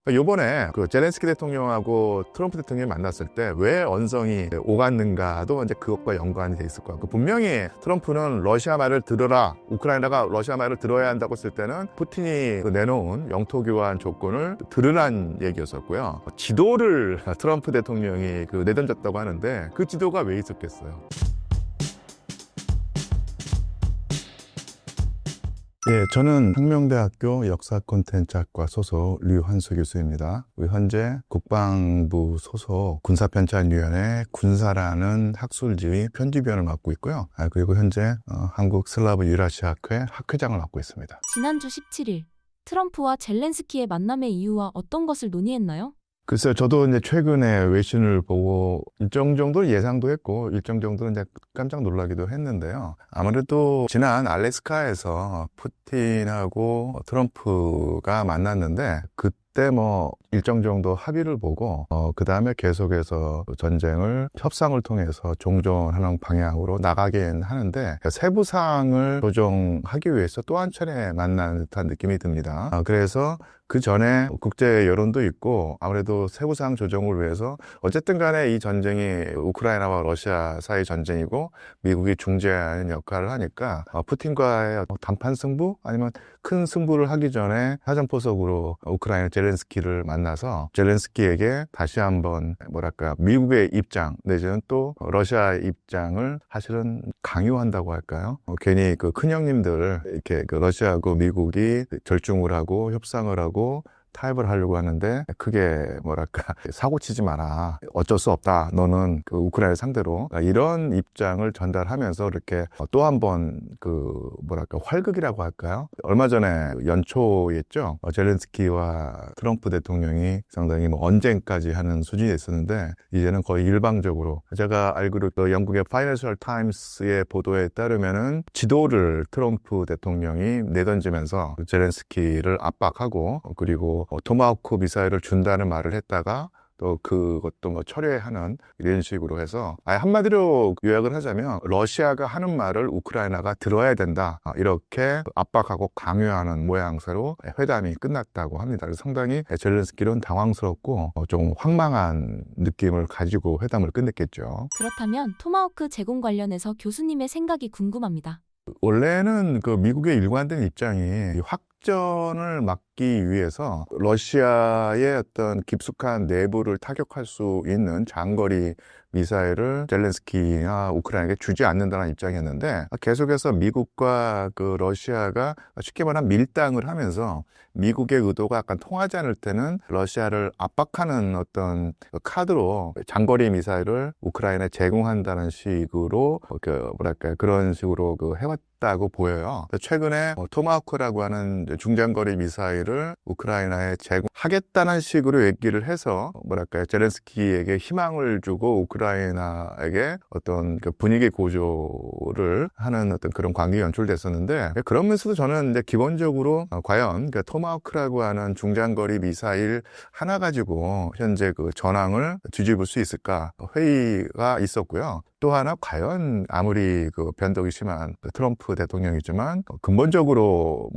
요번에 그 젤렌스키 대통령하고 트럼프 대통령이 만났을 때 왜 언성이 오갔는가도 이제 그것과 연관이 돼 있을 거고, 분명히 트럼프는 러시아 말을 들어라, 우크라이나가 러시아 말을 들어야 한다고 했을 때는 푸틴이 내놓은 영토 교환 조건을 들으란 얘기였었고요. 지도를 트럼프 대통령이 내던졌다고 하는데 그 지도가 왜 있었겠어요? 예, 저는 항명대학교 역사 콘텐츠학과 소속 류환수 교수입니다. 현재 국방부 소속 군사편찬위원회 군사라는 학술지휘 편집위원을 맡고 있고요. 그리고 현재 한국 슬라브 유라시아학회 학회장을 맡고 있습니다. 지난주 17일 트럼프와 젤렌스키의 만남의 이유와 어떤 것을 논의했나요? 글쎄요, 저도 이제 최근에 외신을 보고 일정 정도 예상도 했고 일정 정도는 이제 깜짝 놀라기도 했는데요. 아무래도 지난 알래스카에서 푸틴하고 트럼프가 만났는데 그때 일정 정도 합의를 보고 그 다음에 계속해서 전쟁을 협상을 통해서 종전하는 방향으로 나가긴 하는데 세부 사항을 조정하기 위해서 또 한 차례 만난 듯한 느낌이 듭니다. 그래서 그 전에 국제 여론도 있고 아무래도 세부사항 조정을 위해서 어쨌든 간에 이 전쟁이 우크라이나와 러시아 사이 전쟁이고 미국이 중재하는 역할을 하니까 푸틴과의 단판 승부 아니면 큰 승부를 하기 전에 사전포석으로 우크라이나 젤렌스키를 만나서 젤렌스키에게 다시 한번 미국의 입장 내지는 또 러시아의 입장을 사실은 강요한다고 할까요? 괜히 큰형님들 이렇게 러시아하고 미국이 절충을 하고 협상을 하고 타협을 하려고 하는데 크게 사고 치지 마라, 어쩔 수 없다, 너는 우크라이나 상대로, 이런 입장을 전달하면서 이렇게 또 한 번 활극이라고 할까요? 얼마 전에 연초였죠. 젤렌스키와 트럼프 대통령이 상당히 언쟁까지 하는 수준이 있었는데 이제는 거의 일방적으로, 제가 알기로 영국의 파이낸셜 타임스의 보도에 따르면은 지도를 트럼프 대통령이 내던지면서 젤렌스키를 압박하고, 그리고 토마호크 미사일을 준다는 말을 했다가 또 그것도 철회하는 이런 식으로 해서, 한마디로 요약을 하자면 러시아가 하는 말을 우크라이나가 들어야 된다, 이렇게 압박하고 강요하는 모양새로 회담이 끝났다고 합니다. 그래서 상당히 젤렌스키는 당황스럽고 좀 황망한 느낌을 가지고 회담을 끝냈겠죠. 그렇다면 토마호크 제공 관련해서 교수님의 생각이 궁금합니다. 원래는 미국의 일관된 입장이 확전을 막기 위해서 러시아의 어떤 깊숙한 내부를 타격할 수 있는 장거리 미사일을 젤렌스키나 우크라이나에게 주지 않는다는 입장이었는데, 계속해서 미국과 러시아가 쉽게 말하면 밀당을 하면서 미국의 의도가 약간 통하지 않을 때는 러시아를 압박하는 어떤 카드로 장거리 미사일을 우크라이나에 제공한다는 식으로 그런 식으로 해왔다고 보여요. 최근에 토마호크라고 하는 중장거리 미사일을 우크라이나에 제공하겠다는 식으로 얘기를 해서 젤렌스키에게 희망을 주고 우크라이나에게 어떤 분위기 고조를 하는 어떤 그런 관계가 연출됐었는데, 그러면서도 저는 이제 기본적으로 과연 토마호크라고 하는 중장거리 미사일 하나 가지고 현재 전황을 뒤집을 수 있을까 회의가 있었고요. 또 하나, 과연 아무리 변덕이 심한 트럼프 대통령이지만 근본적으로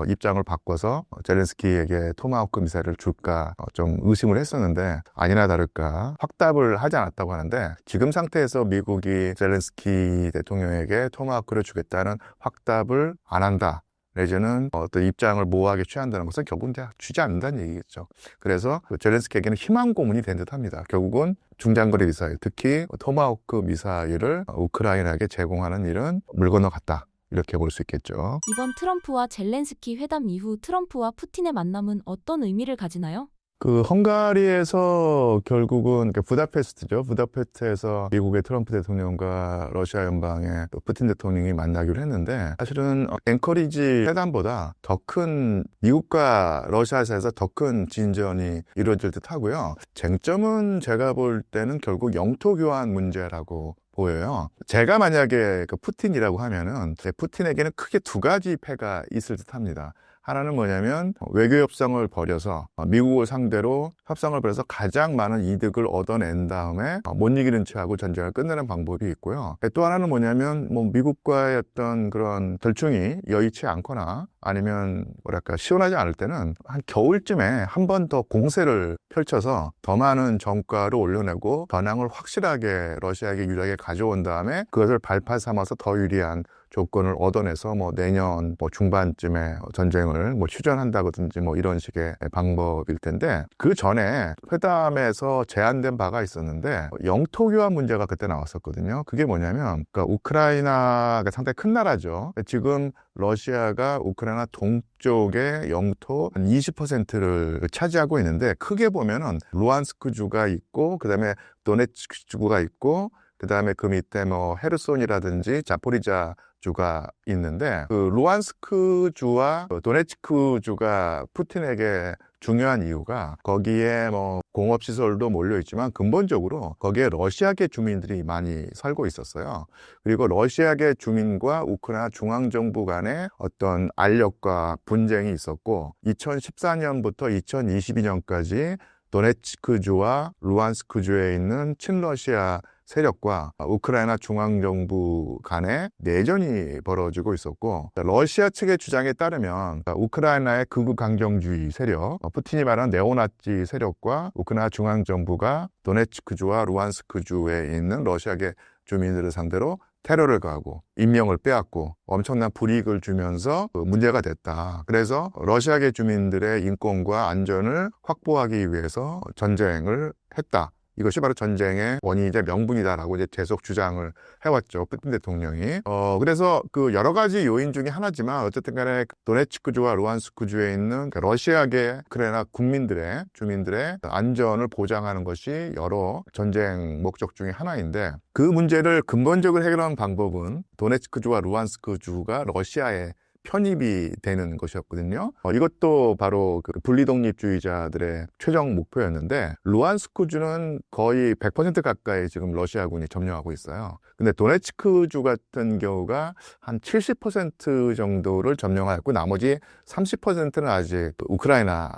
입장을 바꿔서 젤렌스키에게 토마호크 미사일을 줄까 좀 의심을 했었는데, 아니나 다를까 확답을 하지 않았다고 하는데, 지금 상태에서 미국이 젤렌스키 대통령에게 토마호크를 주겠다는 확답을 안 한다, 내지는 어떤 입장을 모호하게 취한다는 것은 결국은 주지 않는다는 얘기겠죠. 그래서 젤렌스키에게는 희망 고문이 된 듯합니다. 결국은 중장거리 미사일, 특히 토마호크 미사일을 우크라이나에게 제공하는 일은 물 건너갔다, 이렇게 볼 수 있겠죠. 이번 트럼프와 젤렌스키 회담 이후 트럼프와 푸틴의 만남은 어떤 의미를 가지나요? 헝가리에서 결국은 부다페스트죠. 부다페스트에서 미국의 트럼프 대통령과 러시아 연방의 푸틴 대통령이 만나기로 했는데, 사실은 앵커리지 회담보다 더 큰, 미국과 러시아 사이에서 더 큰 진전이 이루어질 듯 하고요. 쟁점은 제가 볼 때는 결국 영토 교환 문제라고 보여요. 제가 만약에 푸틴이라고 하면은 푸틴에게는 크게 두 가지 패가 있을 듯 합니다. 하나는 뭐냐면 외교 협상을 벌여서 미국을 상대로 협상을 벌여서 가장 많은 이득을 얻어낸 다음에 못 이기는 체하고 전쟁을 끝내는 방법이 있고요. 또 하나는 뭐냐면 뭐 미국과의 어떤 그런 절충이 여의치 않거나 아니면 뭐랄까 시원하지 않을 때는 한 겨울쯤에 한 번 더 공세를 펼쳐서 더 많은 정가를 올려내고 전황을 확실하게 러시아에게 유리하게 가져온 다음에 그것을 발판 삼아서 더 유리한 조건을 얻어내서 뭐 내년 뭐 중반쯤에 전쟁을 뭐 휴전한다든지 뭐 이런 식의 방법일 텐데, 그 전에 회담에서 제안된 바가 있었는데 영토 교환 문제가 그때 나왔었거든요. 그게 뭐냐면 그러니까 우크라이나가 상당히 큰 나라죠. 지금 러시아가 우크라이나 동쪽의 영토 한 20%를 차지하고 있는데, 크게 보면은 루안스크주가 있고 그다음에 도네츠크주가 있고 그다음에 그 밑에 뭐 헤르손이라든지 자포리자 주가 있는데, 그 루안스크 주와 도네츠크 주가 푸틴에게 중요한 이유가 거기에 뭐 공업시설도 몰려 있지만 근본적으로 거기에 러시아계 주민들이 많이 살고 있었어요. 그리고 러시아계 주민과 우크라이나 중앙정부 간의 어떤 알력과 분쟁이 있었고 2014년부터 2022년까지 도네츠크주와 루안스크주에 있는 친러시아 세력과 우크라이나 중앙정부 간에 내전이 벌어지고 있었고, 러시아 측의 주장에 따르면 우크라이나의 극우 강경주의 세력, 푸틴이 말하는 네오나치 세력과 우크라이나 중앙정부가 도네츠크주와 루안스크주에 있는 러시아계 주민들을 상대로 테러를 가하고 인명을 빼앗고 엄청난 불이익을 주면서 문제가 됐다. 그래서 러시아계 주민들의 인권과 안전을 확보하기 위해서 전쟁을 했다. 이것이 바로 전쟁의 원인이자 명분이다라고 이제 계속 주장을 해왔죠, 푸틴 대통령이. 그래서 그 여러 가지 요인 중에 하나지만 어쨌든 간에 도네츠크주와 루안스크주에 있는 러시아계 우크라이나 국민들의 주민들의 안전을 보장하는 것이 여러 전쟁 목적 중에 하나인데, 그 문제를 근본적으로 해결하는 방법은 도네츠크주와 루안스크주가 러시아에 편입이 되는 것이었거든요. 이것도 바로 그 분리독립주의자들의 최종 목표였는데, 루안스크주는 거의 100% 가까이 지금 러시아군이 점령하고 있어요. 근데 도네츠크주 같은 경우가 한 70% 정도를 점령하였고 나머지 30%는 아직 우크라이나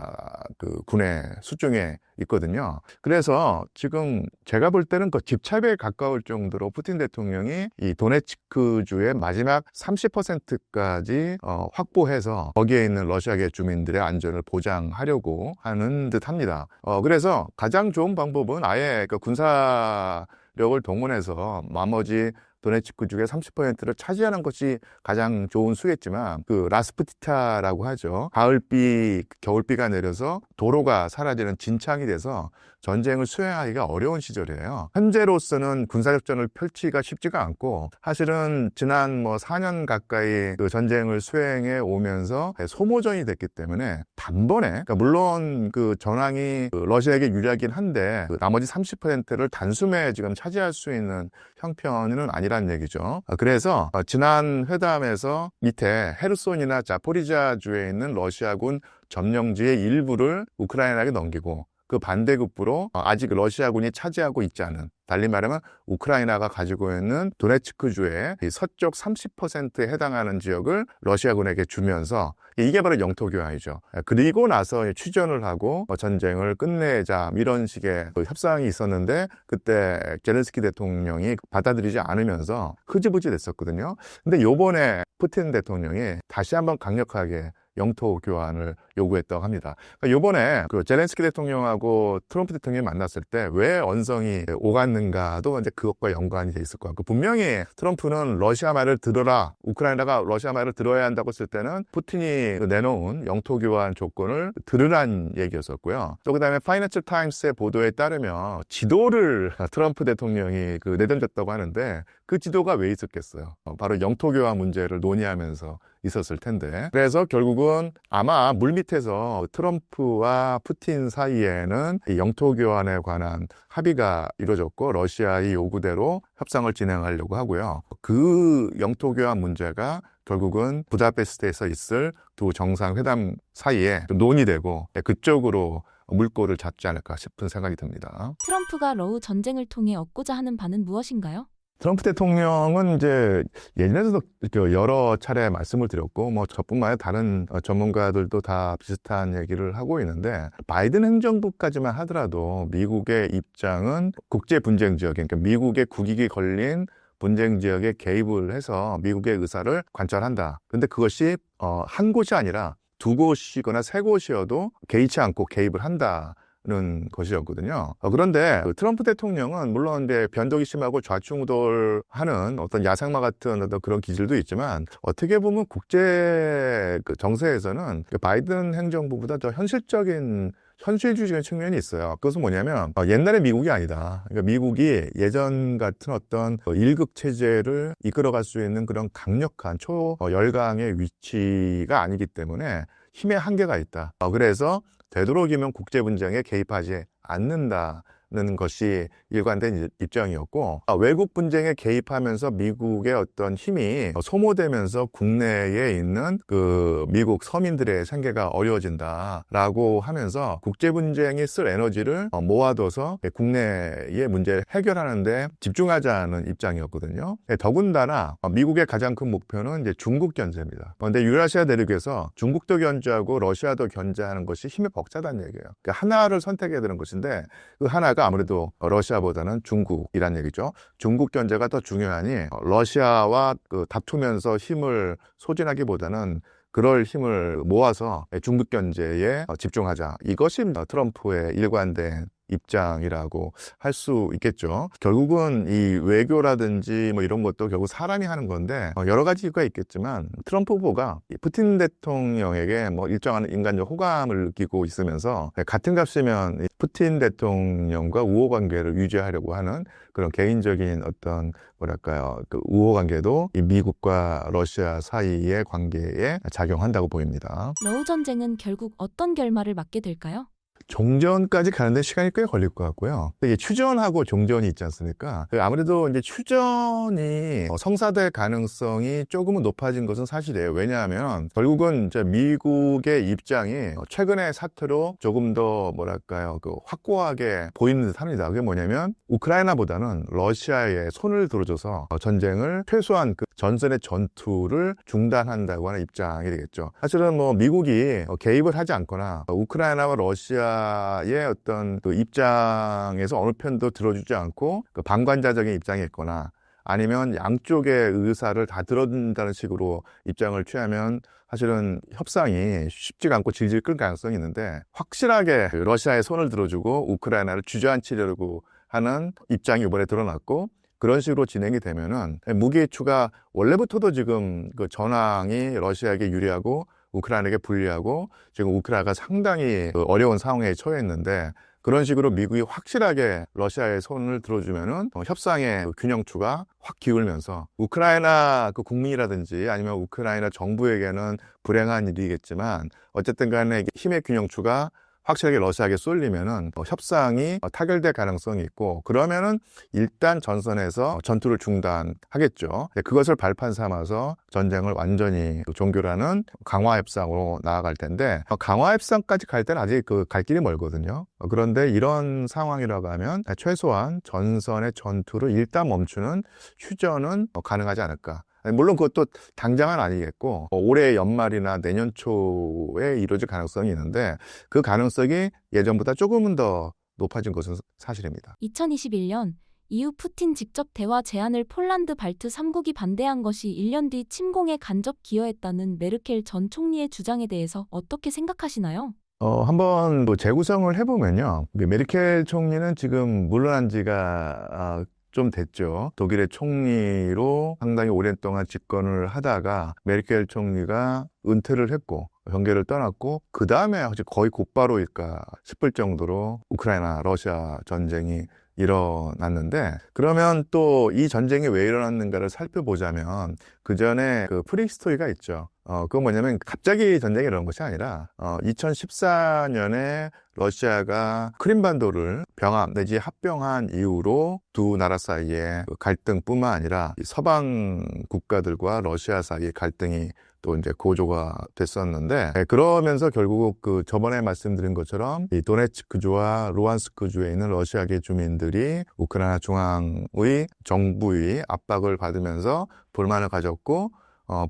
그 군의 수중에 있거든요. 그래서 지금 제가 볼 때는 그 집착에 가까울 정도로 푸틴 대통령이 이 도네츠크주의 마지막 30%까지 확보해서 거기에 있는 러시아계 주민들의 안전을 보장하려고 하는 듯 합니다. 그래서 가장 좋은 방법은 아예 그 군사력을 동원해서 나머지 도네츠크주의 30%를 차지하는 것이 가장 좋은 수겠지만, 그 라스푸티타라고 하죠. 가을비, 겨울비가 내려서 도로가 사라지는 진창이 돼서 전쟁을 수행하기가 어려운 시절이에요. 현재로서는 군사작전을 펼치기가 쉽지가 않고, 사실은 지난 뭐 4년 가까이 그 전쟁을 수행해 오면서 소모전이 됐기 때문에 단번에, 그러니까 물론 그 전황이 그 러시아에게 유리하긴 한데 그 나머지 30%를 단숨에 지금 차지할 수 있는 형편은 아니란 얘기죠. 그래서 지난 회담에서 밑에 헤르손이나 자포리자주에 있는 러시아군 점령지의 일부를 우크라이나에게 넘기고, 그 반대급부로 아직 러시아군이 차지하고 있지 않은, 달리 말하면 우크라이나가 가지고 있는 도네츠크주의 서쪽 30%에 해당하는 지역을 러시아군에게 주면서, 이게 바로 영토 교환이죠. 그리고 나서 취전을 하고 전쟁을 끝내자, 이런 식의 협상이 있었는데 그때 젤렌스키 대통령이 받아들이지 않으면서 흐지부지 됐었거든요. 근데 요번에 푸틴 대통령이 다시 한번 강력하게 영토 교환을 요구했다고 합니다. 그러니까 요번에 그 젤렌스키 대통령하고 트럼프 대통령이 만났을 때 왜 언성이 오갔는가도 이제 그것과 연관이 돼 있을 것 같고, 분명히 트럼프는 러시아 말을 들어라, 우크라이나가 러시아 말을 들어야 한다고 했을 때는 푸틴이 내놓은 영토 교환 조건을 들으란 얘기였었고요. 또 그다음에 파이낸셜 타임스의 보도에 따르면 지도를 트럼프 대통령이 그 내던졌다고 하는데, 그 지도가 왜 있었겠어요? 바로 영토 교환 문제를 논의하면서 있었을 텐데, 그래서 결국은 아마 물밑에서 트럼프와 푸틴 사이에는 이 영토 교환에 관한 합의가 이루어졌고 러시아의 요구대로 협상을 진행하려고 하고요. 그 영토 교환 문제가 결국은 부다페스트에서 있을 두 정상회담 사이에 논의되고 그쪽으로 물꼬를 잡지 않을까 싶은 생각이 듭니다. 트럼프가 러우 전쟁을 통해 얻고자 하는 바는 무엇인가요? 트럼프 대통령은 이제 예전에도 이렇게 여러 차례 말씀을 드렸고, 뭐 저뿐만 아니라 다른 전문가들도 다 비슷한 얘기를 하고 있는데, 바이든 행정부까지만 하더라도 미국의 입장은 국제 분쟁 지역, 그러니까 미국의 국익이 걸린 분쟁 지역에 개입을 해서 미국의 의사를 관철한다. 근데 그것이 한 곳이 아니라 두 곳이거나 세 곳이어도 개의치 않고 개입을 한다. 는 것이었거든요. 그런데 트럼프 대통령은 물론 이제 변덕이 심하고 좌충우돌하는 어떤 야상마 같은 어떤 그런 기질도 있지만 어떻게 보면 국제 정세에서는 바이든 행정부보다 더 현실주의적인 측면이 있어요. 그것은 뭐냐면 옛날의 미국이 아니다. 그러니까 미국이 예전 같은 어떤 일극 체제를 이끌어갈 수 있는 그런 강력한 초열강의 위치가 아니기 때문에 힘의 한계가 있다. 그래서 되도록이면 국제 분쟁에 개입하지 않는다는 것이 일관된 입장이었고, 외국 분쟁에 개입하면서 미국의 어떤 힘이 소모되면서 국내에 있는 그 미국 서민들의 생계가 어려워진다라고 하면서 국제 분쟁이 쓸 에너지를 모아둬서 국내의 문제를 해결하는 데 집중하자는 입장이었거든요. 더군다나 미국의 가장 큰 목표는 이제 중국 견제입니다. 그런데 유라시아 대륙에서 중국도 견제하고 러시아도 견제하는 것이 힘이 벅차다는 얘기예요. 그러니까 하나를 선택해야 되는 것인데 그 하나가 아무래도 러시아보다는 중국이란 얘기죠. 중국 견제가 더 중요하니 러시아와 다투면서 힘을 소진하기보다는 그럴 힘을 모아서 중국 견제에 집중하자. 이것이 트럼프의 일관된 입장이라고 할 수 있겠죠. 결국은 이 외교라든지 뭐 이런 것도 결국 사람이 하는 건데 여러 가지 이유가 있겠지만 트럼프 후보가 푸틴 대통령에게 뭐 일정한 인간적 호감을 느끼고 있으면서 같은 값이면 푸틴 대통령과 우호 관계를 유지하려고 하는 그런 개인적인 어떤 뭐랄까요, 그 우호 관계도 이 미국과 러시아 사이의 관계에 작용한다고 보입니다. 러우 전쟁은 결국 어떤 결말을 맞게 될까요? 종전까지 가는데 시간이 꽤 걸릴 것 같고요. 이게 추전하고 종전이 있지 않습니까? 아무래도 이제 추전이 성사될 가능성이 조금은 높아진 것은 사실이에요. 왜냐하면 결국은 이제 미국의 입장이 최근의 사태로 조금 더 뭐랄까요, 확고하게 보이는 듯 합니다. 그게 뭐냐면 우크라이나보다는 러시아에 손을 들어줘서 전쟁을 최소한 그 전선의 전투를 중단한다고 하는 입장이 되겠죠. 사실은 뭐 미국이 개입을 하지 않거나 우크라이나와 러시아의 어떤 그 입장에서 어느 편도 들어주지 않고 그 방관자적인 입장에 있거나 아니면 양쪽의 의사를 다 들어준다는 식으로 입장을 취하면 사실은 협상이 쉽지가 않고 질질 끌 가능성이 있는데, 확실하게 러시아에 손을 들어주고 우크라이나를 주저앉히려고 하는 입장이 이번에 드러났고, 그런 식으로 진행이 되면은 무기 추가 원래부터도 지금 그 전황이 러시아에게 유리하고 우크라이나에게 불리하고 지금 우크라이나가 상당히 어려운 상황에 처해 있는데, 그런 식으로 미국이 확실하게 러시아의 손을 들어주면은 협상의 균형추가 확 기울면서 우크라이나 그 국민이라든지 아니면 우크라이나 정부에게는 불행한 일이겠지만 어쨌든 간에 힘의 균형추가 확실하게 러시아에게 쏠리면은 협상이 타결될 가능성이 있고, 그러면은 일단 전선에서 전투를 중단하겠죠. 그것을 발판 삼아서 전쟁을 완전히 종결하는 강화 협상으로 나아갈 텐데, 강화 협상까지 갈 때는 아직 갈 길이 멀거든요. 그런데 이런 상황이라고 하면 최소한 전선의 전투를 일단 멈추는 휴전은 가능하지 않을까. 물론 그것도 당장은 아니겠고 올해 연말이나 내년 초에 이루어질 가능성이 있는데, 그 가능성이 예전보다 조금은 더 높아진 것은 사실입니다. 2021년 EU 푸틴 직접 대화 제안을 폴란드 발트 3국이 반대한 것이 1년 뒤 침공에 간접 기여했다는 메르켈 전 총리의 주장에 대해서 어떻게 생각하시나요? 한번 뭐 재구성을 해보면요. 메르켈 총리는 지금 물러난 지가 좀 됐죠. 독일의 총리로 상당히 오랫동안 집권을 하다가 메르켈 총리가 은퇴를 했고 경계를 떠났고, 그 다음에 거의 곧바로일까 싶을 정도로 우크라이나 러시아 전쟁이 일어났는데, 그러면 또 이 전쟁이 왜 일어났는가를 살펴보자면 그 전에 그 프리스토리가 있죠. 그건 뭐냐면 갑자기 전쟁이 일어난 것이 아니라 2014년에 러시아가 크림반도를 병합 내지 합병한 이후로 두 나라 사이의 갈등뿐만 아니라 서방 국가들과 러시아 사이의 갈등이 또 이제 고조가 됐었는데, 그러면서 결국 그 저번에 말씀드린 것처럼 이 도네츠크주와 루안스크주에 있는 러시아계 주민들이 우크라이나 중앙의 정부의 압박을 받으면서 불만을 가졌고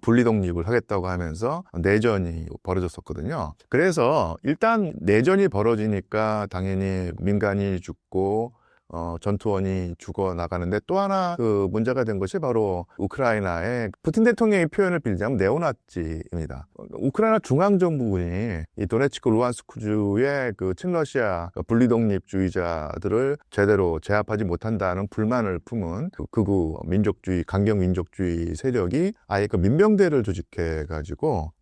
분리 독립을 하겠다고 하면서 내전이 벌어졌었거든요. 그래서 일단 내전이 벌어지니까 당연히 민간이 죽고 전투원이 죽어나가는데, 또 하나 그 문제가 된 것이 바로 우크라이나의 푸틴 대통령의 표현을 빌리자면 네오나치입니다. 우크라이나 중앙정부군이 이 도네츠크 루안스크주의 그 친러시아 분리독립주의자들을 제대로 제압하지 못한다는 불만을 품은 그 극우 민족주의, 강경 민족주의 세력이 아예 그 민병대를 조직해가지고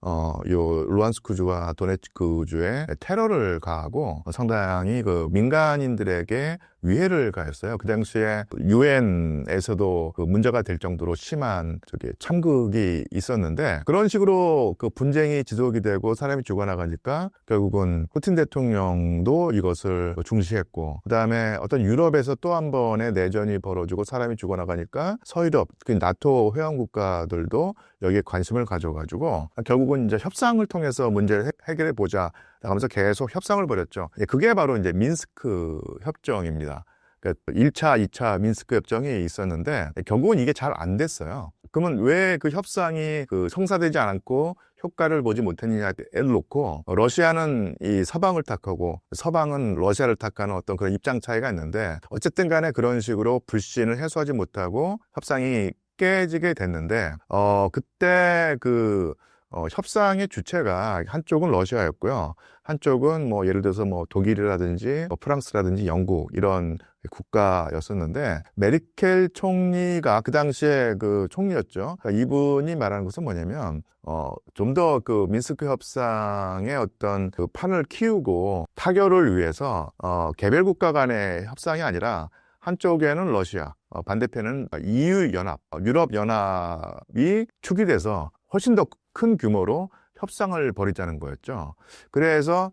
요 루안스크주와 도네츠크주에 테러를 가하고 상당히 그 민간인들에게 위해를 가했어요. 그 당시에 유엔에서도 그 문제가 될 정도로 심한 참극이 있었는데, 그런 식으로 그 분쟁이 지속이 되고 사람이 죽어나가니까 결국은 푸틴 대통령도 이것을 중시했고, 그 다음에 어떤 유럽에서 또 한 번의 내전이 벌어지고 사람이 죽어나가니까 서유럽, 특히 나토 회원 국가들도 여기에 관심을 가져가지고 결국은 이제 협상을 통해서 문제를 해결해 보자 하면서 계속 협상을 벌였죠. 그게 바로 이제 민스크 협정입니다. 그러니까 1차, 2차 민스크 협정이 있었는데 결국은 이게 잘 안 됐어요. 그러면 왜 그 협상이 그 성사되지 않았고 효과를 보지 못했느냐를 놓고, 러시아는 이 서방을 탓하고 서방은 러시아를 탓하는 어떤 그런 입장 차이가 있는데, 어쨌든 간에 그런 식으로 불신을 해소하지 못하고 협상이 깨지게 됐는데, 그때 그 협상의 주체가 한쪽은 러시아였고요. 한쪽은 뭐 예를 들어서 뭐 독일이라든지 프랑스라든지 영국 이런 국가였었는데, 메르켈 총리가 그 당시에 그 총리였죠. 그러니까 이분이 말하는 것은 뭐냐면 좀 더 그 민스크 협상의 어떤 그 판을 키우고 타결을 위해서 개별 국가 간의 협상이 아니라 한쪽에는 러시아, 반대편은 EU 연합, 유럽 연합이 축이 돼서 훨씬 더 큰 규모로 협상을 벌이자는 거였죠. 그래서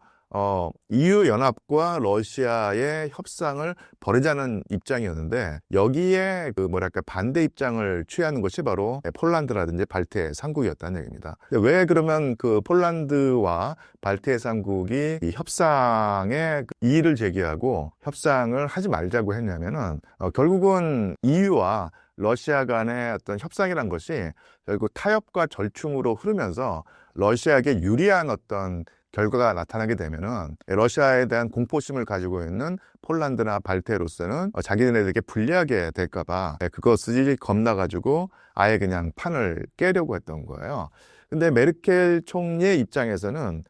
EU 연합과 러시아의 협상을 벌이자는 입장이었는데, 여기에 그 뭐랄까 반대 입장을 취하는 것이 바로 폴란드라든지 발트해 3국이었다는 얘기입니다. 왜 그러면 그 폴란드와 발트해 3국이 이 협상에 이의를 제기하고 협상을 하지 말자고 했냐면은 결국은 EU와 러시아 간의 어떤 협상이란 것이 결국 타협과 절충으로 흐르면서 러시아에게 유리한 어떤 결과가 나타나게 되면은 러시아에 대한 공포심을 가지고 있는 폴란드나 발트해로서는 자기네들에게 불리하게 될까봐 그것을 겁나가지고 아예 그냥 판을 깨려고 했던 거예요. 근데 메르켈 총리의 입장에서는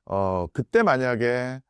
그때 만약에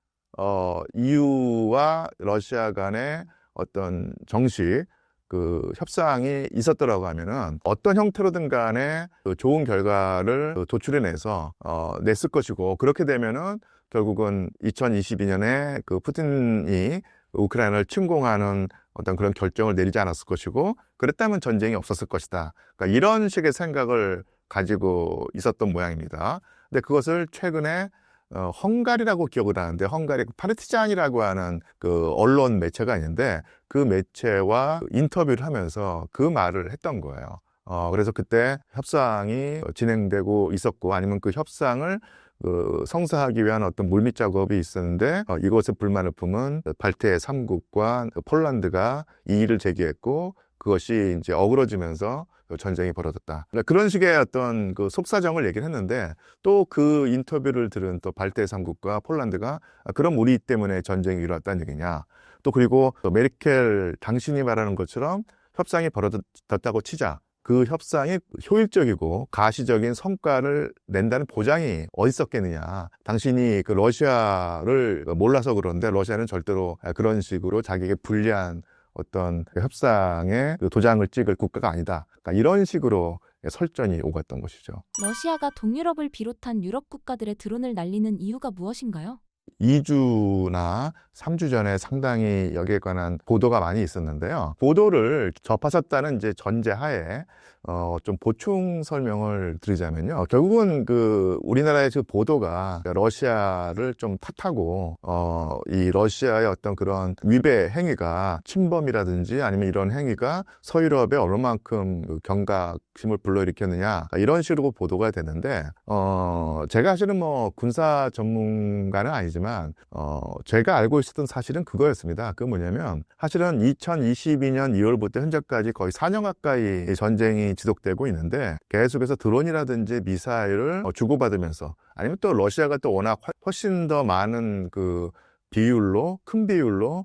EU와 러시아 간의 어떤 정식 그 협상이 있었더라고 하면은 어떤 형태로든 간에 그 좋은 결과를 도출해내서 냈을 것이고, 그렇게 되면은 결국은 2022년에 그 푸틴이 우크라이나를 침공하는 어떤 그런 결정을 내리지 않았을 것이고, 그랬다면 전쟁이 없었을 것이다. 그러니까 이런 식의 생각을 가지고 있었던 모양입니다. 근데 그것을 최근에 헝가리라고 기억을 하는데, 헝가리 파르티잔이라고 하는 그 언론 매체가 있는데, 그 매체와 인터뷰를 하면서 그 말을 했던 거예요. 그래서 그때 협상이 진행되고 있었고, 아니면 그 협상을 성사하기 위한 어떤 물밑 작업이 있었는데, 이것에 불만을 품은 발트해 3국과 폴란드가 이의를 제기했고, 그것이 이제 어그러지면서 전쟁이 벌어졌다. 그런 식의 어떤 그 속사정을 얘기를 했는데, 또 그 인터뷰를 들은 또 발트해 3국과 폴란드가 그럼 우리 때문에 전쟁이 일어났다는 얘기냐. 또 그리고 또 메르켈 당신이 말하는 것처럼 협상이 벌어졌다고 치자. 그 협상이 효율적이고 가시적인 성과를 낸다는 보장이 어디 있었겠느냐. 당신이 그 러시아를 몰라서 그런데 러시아는 절대로 그런 식으로 자기에게 불리한 어떤 협상에 도장을 찍을 국가가 아니다. 그러니까 이런 식으로 설전이 오갔던 것이죠. 러시아가 동유럽을 비롯한 유럽 국가들의 드론을 날리는 이유가 무엇인가요? 2주나 3주 전에 상당히 여기에 관한 보도가 많이 있었는데요. 보도를 접하셨다는 이제 전제하에 좀 보충 설명을 드리자면요. 결국은 우리나라의 그 보도가 러시아를 좀 탓하고, 이 러시아의 어떤 그런 위배 행위가 침범이라든지 아니면 이런 행위가 서유럽에 얼마만큼 경각심을 불러일으켰느냐, 이런 식으로 보도가 되는데, 제가 사실은 뭐 군사 전문가는 아니지만, 제가 알고 있었던 사실은 그거였습니다. 그 뭐냐면, 사실은 2022년 2월부터 현재까지 거의 4년 가까이 전쟁이 지속되고 있는데 계속해서 드론이라든지 미사일을 주고받으면서 아니면 또 러시아가 또 워낙 훨씬 더 많은 큰 비율로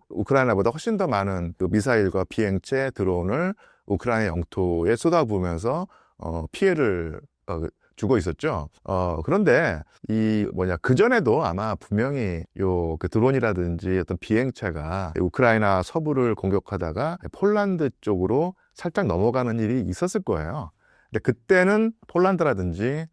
우크라이나보다 훨씬 더 많은 미사일과 비행체, 드론을 우크라이나 영토에 쏟아부으면서 피해를 주고 있었죠. 그런데 그전에도 아마 분명히 드론이라든지 어떤 비행체가 우크라이나 서부를 공격하다가 폴란드 쪽으로 살짝 넘어가는 일이 있었을 거예요. 근데 그때는 폴란드라든지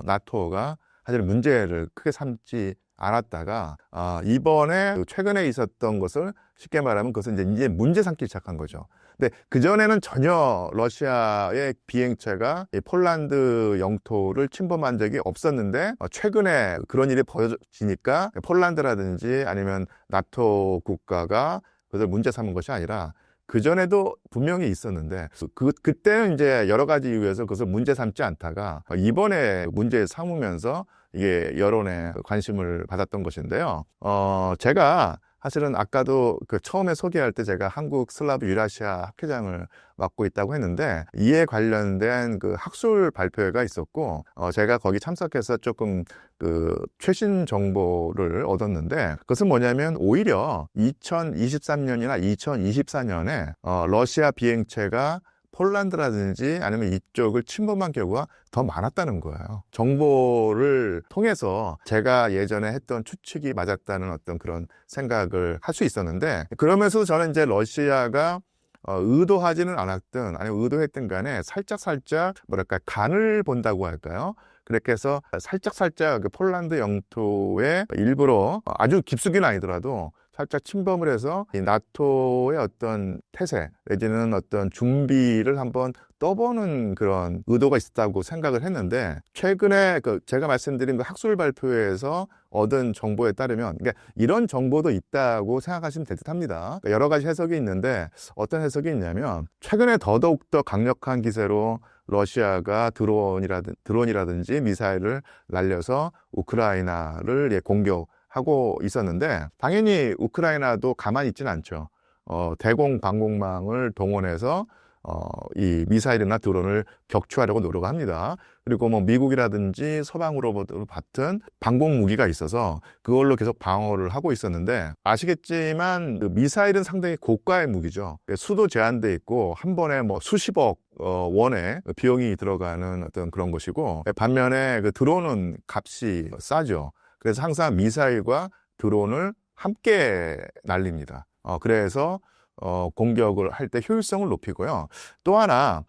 나토가 사실 문제를 크게 삼지 않았다가 이번에 최근에 있었던 것을 쉽게 말하면 그것은 이제 문제 삼기 시작한 거죠. 근데 그전에는 전혀 러시아의 비행체가 이 폴란드 영토를 침범한 적이 없었는데 최근에 그런 일이 벌어지니까 폴란드라든지 아니면 나토 국가가 그것을 문제 삼은 것이 아니라 그전에도 분명히 있었는데 그때는 이제 여러 가지 이유에서 그것을 문제 삼지 않다가 이번에 문제 삼으면서 이게 여론의 관심을 받았던 것인데요. 제가 사실은 아까도 처음에 소개할 때 제가 한국 슬라브 유라시아 학회장을 맡고 있다고 했는데 이에 관련된 학술 발표회가 있었고 제가 거기 참석해서 조금 최신 정보를 얻었는데 그것은 뭐냐면 오히려 2023년이나 2024년에 러시아 비행체가 폴란드라든지 아니면 이쪽을 침범한 경우가 더 많았다는 거예요. 정보를 통해서 제가 예전에 했던 추측이 맞았다는 어떤 그런 생각을 할 수 있었는데 그러면서 저는 이제 러시아가 의도하지는 않았든 아니면 의도했든 간에 살짝 뭐랄까 간을 본다고 할까요? 그렇게 해서 살짝 폴란드 영토에 일부러 아주 깊숙이는 아니더라도 살짝 침범을 해서 이 나토의 어떤 태세 내지는 어떤 준비를 한번 떠보는 그런 의도가 있었다고 생각을 했는데 최근에 제가 말씀드린 학술 발표에서 얻은 정보에 따르면 그러니까 이런 정보도 있다고 생각하시면 될 듯합니다. 여러 가지 해석이 있는데 어떤 해석이 있냐면 최근에 더더욱 더 강력한 기세로 러시아가 드론이라든지 미사일을 날려서 우크라이나를 공격하고 있었는데 당연히 우크라이나도 가만히 있지는 않죠. 대공 방공망을 동원해서 이 미사일이나 드론을 격추하려고 노력합니다. 그리고 뭐 미국이라든지 서방으로부터 받은 방공 무기가 있어서 그걸로 계속 방어를 하고 있었는데 아시겠지만 미사일은 상당히 고가의 무기죠. 수도 제한돼 있고 한 번에 뭐 수십억 원의 비용이 들어가는 어떤 그런 것이고 반면에 드론은 값이 싸죠. 그래서 항상 미사일과 드론을 함께 날립니다. 그래서 공격을 할 때 효율성을 높이고요. 또 하나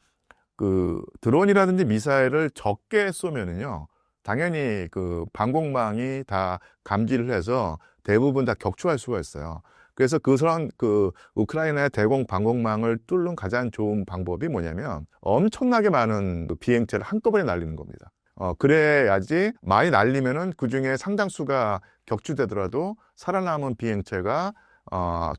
드론이라든지 미사일을 적게 쏘면은요, 당연히 방공망이 다 감지를 해서 대부분 다 격추할 수가 있어요. 그래서 그런 우크라이나의 대공 방공망을 뚫는 가장 좋은 방법이 뭐냐면 엄청나게 많은 비행체를 한꺼번에 날리는 겁니다. 그래야지 많이 날리면은 그 중에 상당수가 격추되더라도 살아남은 비행체가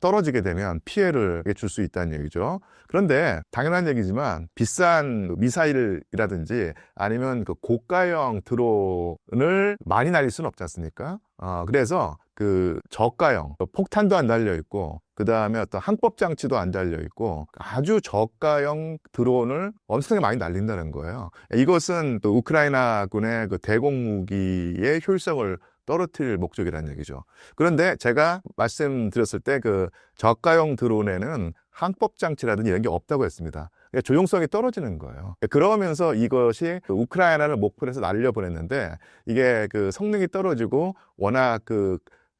떨어지게 되면 피해를 줄 수 있다는 얘기죠. 그런데 당연한 얘기지만 비싼 미사일이라든지 아니면 고가형 드론을 많이 날릴 수는 없지 않습니까? 그래서 저가형 폭탄도 안 달려 있고 그 다음에 어떤 항법 장치도 안 달려 있고 아주 저가형 드론을 엄청나게 많이 날린다는 거예요. 이것은 또 우크라이나군의 대공 무기의 효율성을 떨어뜨릴 목적이라는 얘기죠. 그런데 제가 말씀드렸을 때 저가형 드론에는 항법 장치라든지 이런 게 없다고 했습니다. 조용성이 떨어지는 거예요. 그러면서 이것이 우크라이나를 목표로 해서 날려보냈는데 이게 성능이 떨어지고 워낙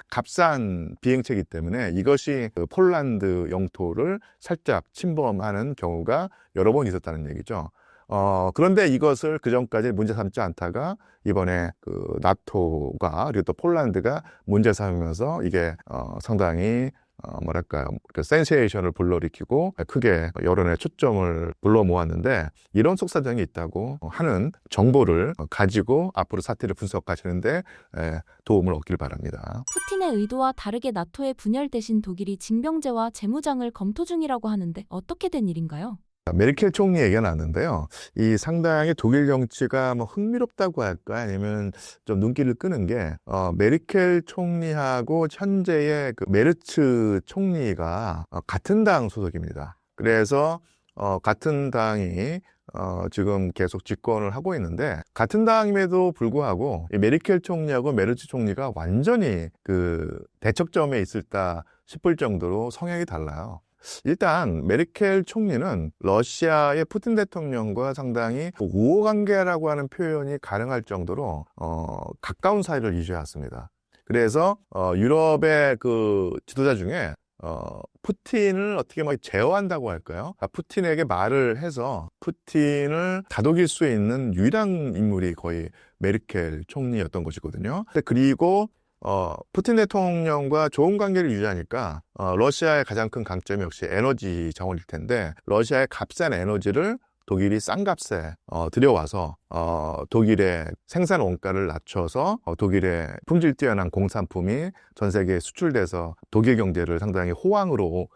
값싼 비행체이기 때문에 이것이 폴란드 영토를 살짝 침범하는 경우가 여러 번 있었다는 얘기죠. 그런데 이것을 그전까지 문제 삼지 않다가 이번에 그 나토가 그리고 또 폴란드가 문제 삼으면서 이게 상당히 뭐랄까요, 그 센세이션을 불러일으키고 크게 여론의 초점을 불러 모았는데, 이런 속사정이 있다고 하는 정보를 가지고 앞으로 사태를 분석하시는데 도움을 얻길 바랍니다. 푸틴의 의도와 다르게 나토의 분열 대신 독일이 징병제와 재무장을 검토 중이라고 하는데 어떻게 된 일인가요? 메르켈 총리 얘기가 나왔는데요. 이 상당히 독일 정치가 뭐 흥미롭다고 할까, 아니면 좀 눈길을 끄는 게, 메르켈 총리하고 현재의 그 메르츠 총리가 같은 당 소속입니다. 그래서 같은 당이 지금 계속 집권을 하고 있는데, 같은 당임에도 불구하고 이 메르켈 총리하고 메르츠 총리가 완전히 그 대척점에 있을까 싶을 정도로 성향이 달라요. 일단 메르켈 총리는 러시아의 푸틴 대통령과 상당히 우호 관계라고 하는 표현이 가능할 정도로 가까운 사이를 유지해왔습니다. 그래서 유럽의 그 지도자 중에 푸틴을 어떻게 막 제어한다고 할까요? 푸틴에게 말을 해서 푸틴을 다독일 수 있는 유일한 인물이 거의 메르켈 총리였던 것이거든요. 그리고 푸틴 대통령과 좋은 관계를 유지하니까 러시아의 가장 큰 강점이 역시 에너지 자원일 텐데, 러시아의 값싼 에너지를 독일이 싼 값에 들여와서 독일의 생산 원가를 낮춰서 독일의 품질 뛰어난 공산품이 전 세계에 수출돼서 독일 경제를 상당히 호황으로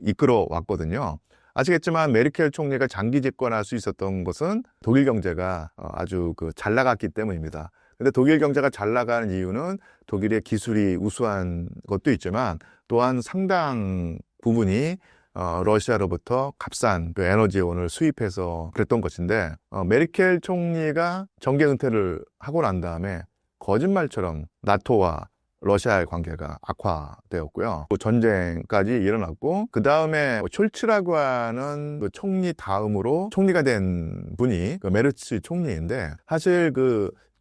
이끌어 왔거든요. 아시겠지만 메르켈 총리가 장기 집권할 수 있었던 것은 독일 경제가 아주 잘 나갔기 때문입니다. 근데 독일 경제가 잘 나가는 이유는 독일의 기술이 우수한 것도 있지만, 또한 상당 부분이 러시아로부터 값싼 그 에너지원을 수입해서 그랬던 것인데, 메르켈 총리가 정계 은퇴를 하고 난 다음에 거짓말처럼 나토와 러시아의 관계가 악화되었고요. 전쟁까지 일어났고, 그 다음에 숄츠라고 하는 그 총리 다음으로 총리가 된 분이 그 메르츠 총리인데, 사실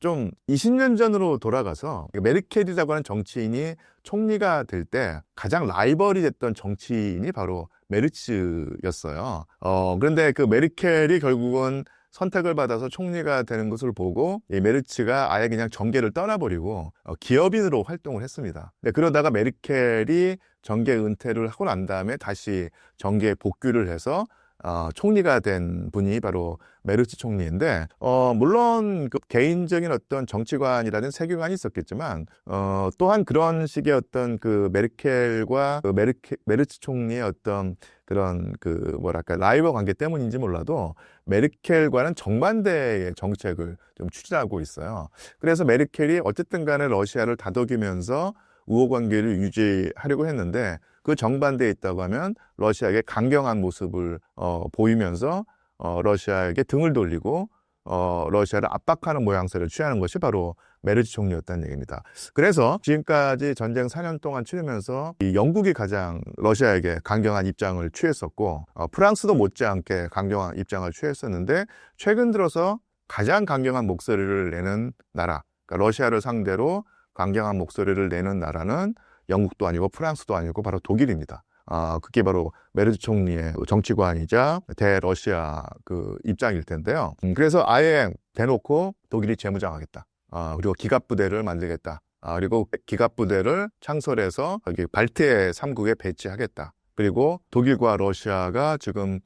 좀 20년 전으로 돌아가서 메르켈이라고 하는 정치인이 총리가 될 때 가장 라이벌이 됐던 정치인이 바로 메르츠였어요. 그런데 그 메르켈이 결국은 선택을 받아서 총리가 되는 것을 보고 이 메르츠가 아예 그냥 정계를 떠나버리고 기업인으로 활동을 했습니다. 그러다가 메르켈이 정계 은퇴를 하고 난 다음에 다시 정계에 복귀를 해서 총리가 된 분이 바로 메르츠 총리인데, 물론 그 개인적인 어떤 정치관이라는 세계관이 있었겠지만, 또한 그런 식의 어떤 그 메르켈과 메르츠 총리의 어떤 그런 뭐랄까, 라이벌 관계 때문인지 몰라도 메르켈과는 정반대의 정책을 좀 추진하고 있어요. 그래서 메르켈이 어쨌든 간에 러시아를 다독이면서 우호 관계를 유지하려고 했는데, 그 정반대에 있다고 하면 러시아에게 강경한 모습을 보이면서 러시아에게 등을 돌리고 러시아를 압박하는 모양새를 취하는 것이 바로 메르츠 총리였다는 얘기입니다. 그래서 지금까지 전쟁 4년 동안 치르면서 이 영국이 가장 러시아에게 강경한 입장을 취했었고, 프랑스도 못지않게 강경한 입장을 취했었는데, 최근 들어서 가장 강경한 목소리를 내는 나라, 그러니까 러시아를 상대로 강경한 목소리를 내는 나라는 영국도 아니고 프랑스도 아니고 바로 독일입니다. 그게 바로 메르츠 총리의 정치관이자 대러시아 입장일 텐데요. 그래서 아예 대놓고 독일이 재무장하겠다. 그리고 기갑부대를 만들겠다. 그리고 기갑부대를 창설해서 여기 발트해 3국에 배치하겠다. 그리고 독일과 러시아가 지금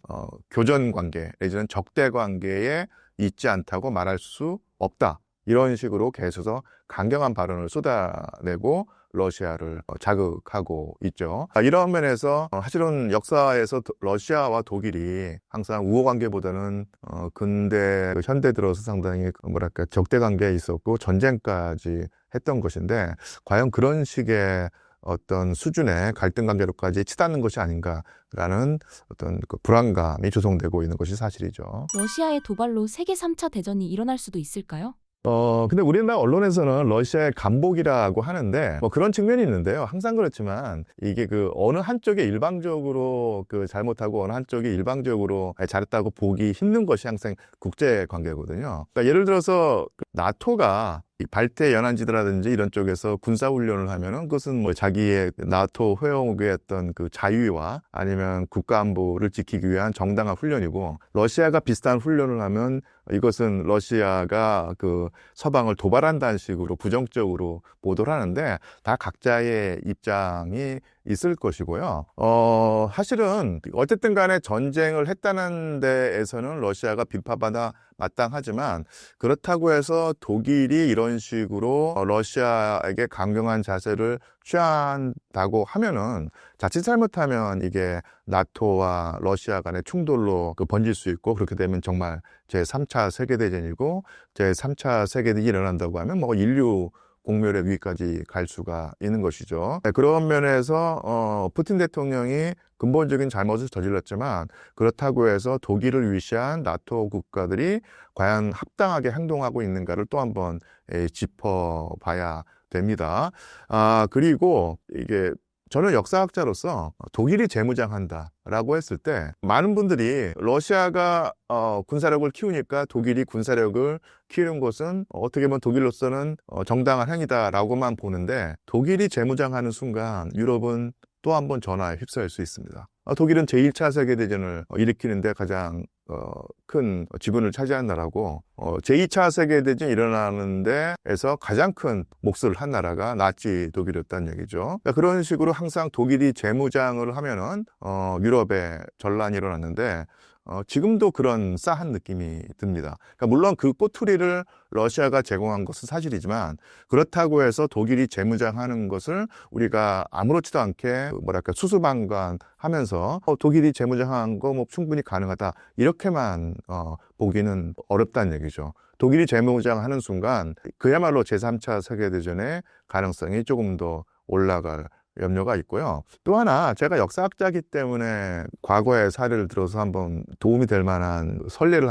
교전 관계 내지는 적대 관계에 있지 않다고 말할 수 없다. 이런 식으로 계속해서 강경한 발언을 쏟아내고 러시아를 자극하고 있죠. 이런 면에서 사실은 역사에서 러시아와 독일이 항상 우호 관계보다는 근대 현대 들어서 상당히 뭐랄까, 적대 관계에 있었고 전쟁까지 했던 것인데, 과연 그런 식의 어떤 수준의 갈등 관계로까지 치닫는 것이 아닌가라는 어떤 불안감이 조성되고 있는 것이 사실이죠. 러시아의 도발로 세계 3차 대전이 일어날 수도 있을까요? 근데 우리나라 언론에서는 러시아의 간복이라고 하는데, 뭐 그런 측면이 있는데요. 항상 그렇지만 이게 어느 한쪽이 일방적으로 잘못하고 어느 한쪽이 일방적으로 잘했다고 보기 힘든 것이 항상 국제 관계거든요. 그러니까 예를 들어서 나토가 이 발트 연안지대라든지 이런 쪽에서 군사훈련을 하면은 그것은 뭐 자기의 나토 회원국의 어떤 그 자유와 아니면 국가안보를 지키기 위한 정당한 훈련이고, 러시아가 비슷한 훈련을 하면 이것은 러시아가 그 서방을 도발한다는 식으로 부정적으로 보도를 하는데, 다 각자의 입장이 있을 것이고요. 사실은 어쨌든 간에 전쟁을 했다는 데에서는 러시아가 비판받아 마땅하지만, 그렇다고 해서 독일이 이런 식으로 러시아에게 강경한 자세를 취한다고 하면은 자칫 잘못하면 이게 나토와 러시아 간의 충돌로 번질 수 있고, 그렇게 되면 정말 제3차 세계대전이고, 제3차 세계대전이 일어난다고 하면 뭐 인류 공멸의 위기까지 갈 수가 있는 것이죠. 그런 면에서 푸틴 대통령이 근본적인 잘못을 저질렀지만, 그렇다고 해서 독일을 위시한 나토 국가들이 과연 합당하게 행동하고 있는가를 또 한번 짚어봐야 됩니다. 그리고 이게 저는 역사학자로서 독일이 재무장한다라고 했을 때 많은 분들이 러시아가 군사력을 키우니까 독일이 군사력을 키우는 것은 어떻게 보면 독일로서는 정당한 행위다라고만 보는데, 독일이 재무장하는 순간 유럽은 또 한 번 전화에 휩싸일 수 있습니다. 독일은 제1차 세계대전을 일으키는데 가장 큰 지분을 차지한 나라고, 제2차 세계대전이 일어나는 데에서 가장 큰 몫을 한 나라가 나치 독일이었다는 얘기죠. 그런 식으로 항상 독일이 재무장을 하면은 유럽에 전란이 일어났는데, 지금도 그런 싸한 느낌이 듭니다. 그러니까 물론 그 꼬투리를 러시아가 제공한 것은 사실이지만, 그렇다고 해서 독일이 재무장하는 것을 우리가 아무렇지도 않게 수수방관하면서 독일이 재무장한 거 뭐 충분히 가능하다 이렇게만 보기는 어렵다는 얘기죠. 독일이 재무장하는 순간 그야말로 제3차 세계대전의 가능성이 조금 더 올라갈 염려가 있고요. 또 하나, 제가 역사학자이기 때문에 과거의 사례를 들어서 한번 도움이 될 만한 선례를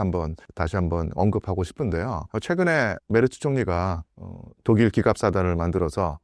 다시 한번 언급하고 싶은데요. 최근에 메르츠 총리가 독일 기갑사단을 만들어서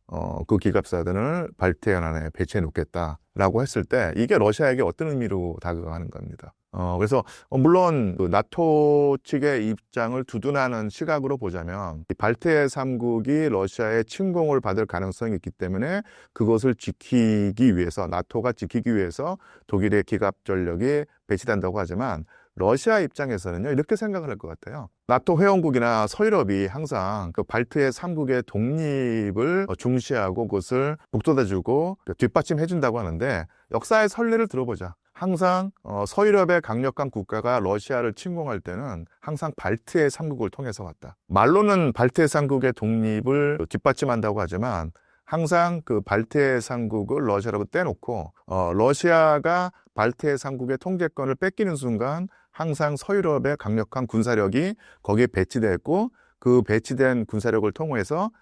그 기갑사단을 발트 연안에 배치해 놓겠다라고 했을 때, 이게 러시아에게 어떤 의미로 다가가는 겁니다. 그래서 물론 그 나토 측의 입장을 두둔하는 시각으로 보자면, 발트해 3국이 러시아의 침공을 받을 가능성이 있기 때문에 그것을 지키기 위해서, 나토가 지키기 위해서 독일의 기갑 전력이 배치된다고 하지만, 러시아 입장에서는요, 이렇게 생각을 할 것 같아요. 나토 회원국이나 서유럽이 항상 그 발트해 3국의 독립을 중시하고 그것을 북돋아주고 뒷받침해준다고 하는데, 역사의 선례를 들어보자. 항상 서유럽의 강력한 국가가 러시아를 침공할 때는 항상 발트해 3국을 통해서 왔다. 말로는 발트해 3국의 독립을 뒷받침한다고 하지만, 항상 그 발트해 3국을 러시아로부터 떼놓고 러시아가 발트해 3국의 통제권을 뺏기는 순간 항상 서유럽의 강력한 군사력이 거기에 배치됐고, 그 배치된 군사력을 통해서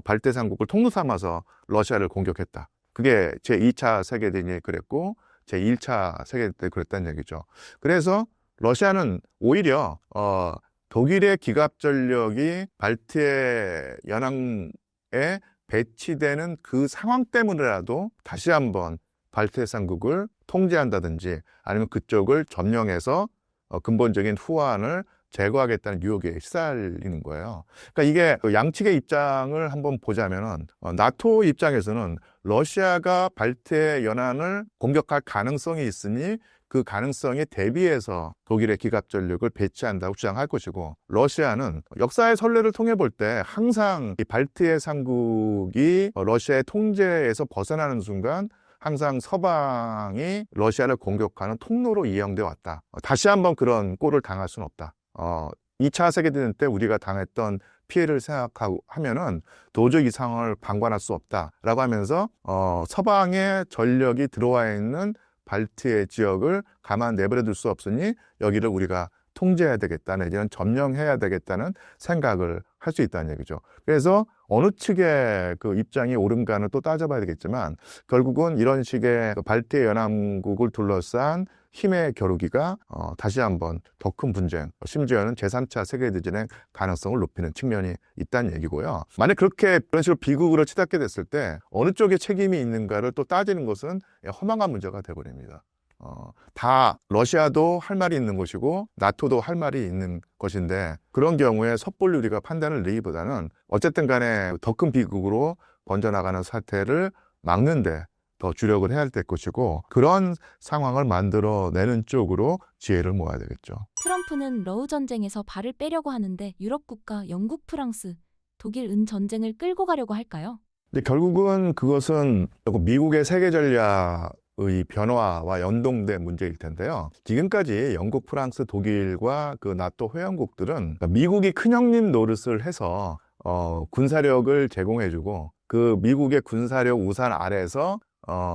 발트해 3국을 통로 삼아서 러시아를 공격했다. 그게 제2차 세계대전이 그랬고, 제1차 세계대전 때 그랬다는 얘기죠. 그래서 러시아는 오히려 독일의 기갑 전력이 발트해 연안에 배치되는 그 상황 때문에라도 다시 한번 발트해 3국을 통제한다든지 아니면 그쪽을 점령해서 근본적인 후환을 제거하겠다는 유혹에 시달리는 거예요. 그러니까 이게 양측의 입장을 한번 보자면은, 나토 입장에서는 러시아가 발트해 연안을 공격할 가능성이 있으니 그 가능성에 대비해서 독일의 기갑 전력을 배치한다고 주장할 것이고, 러시아는 역사의 선례를 통해 볼 때 항상 이 발트해 3국이 러시아의 통제에서 벗어나는 순간 항상 서방이 러시아를 공격하는 통로로 이용되어 왔다. 다시 한번 그런 꼴을 당할 수는 없다. 2차 세계대전 때 우리가 당했던 피해를 생각하면은 도저히 이 상황을 방관할 수 없다라고 하면서 서방의 전력이 들어와 있는 발트해 지역을 가만 내버려둘 수 없으니 여기를 우리가 통제해야 되겠다, 내지는 점령해야 되겠다는 생각을 할 수 있다는 얘기죠. 그래서 어느 측의 그 입장이 옳은가는 또 따져봐야 되겠지만, 결국은 이런 식의 발트해 연안국을 둘러싼 힘의 겨루기가 다시 한번 더 큰 분쟁, 심지어는 제3차 세계대전의 가능성을 높이는 측면이 있다는 얘기고요. 만약 그런 식으로 비극으로 치닫게 됐을 때 어느 쪽에 책임이 있는가를 또 따지는 것은 허망한 문제가 되어버립니다. 다 러시아도 할 말이 있는 것이고 나토도 할 말이 있는 것인데 그런 경우에 섣불리 우리가 판단을 내기보다는 어쨌든 간에 더 큰 비극으로 번져나가는 사태를 막는데 더 주력을 해야 할 것이고 그런 상황을 만들어내는 쪽으로 지혜를 모아야 되겠죠. 트럼프는 러우 전쟁에서 발을 빼려고 하는데 유럽 국가 영국, 프랑스, 독일 은 전쟁을 끌고 가려고 할까요? 근데 결국은 그것은 미국의 세계 전략의 변화와 연동된 문제일 텐데요. 지금까지 영국, 프랑스, 독일과 그 나토 회원국들은 미국이 큰형님 노릇을 해서 군사력을 제공해주고 그 미국의 군사력 우산 아래에서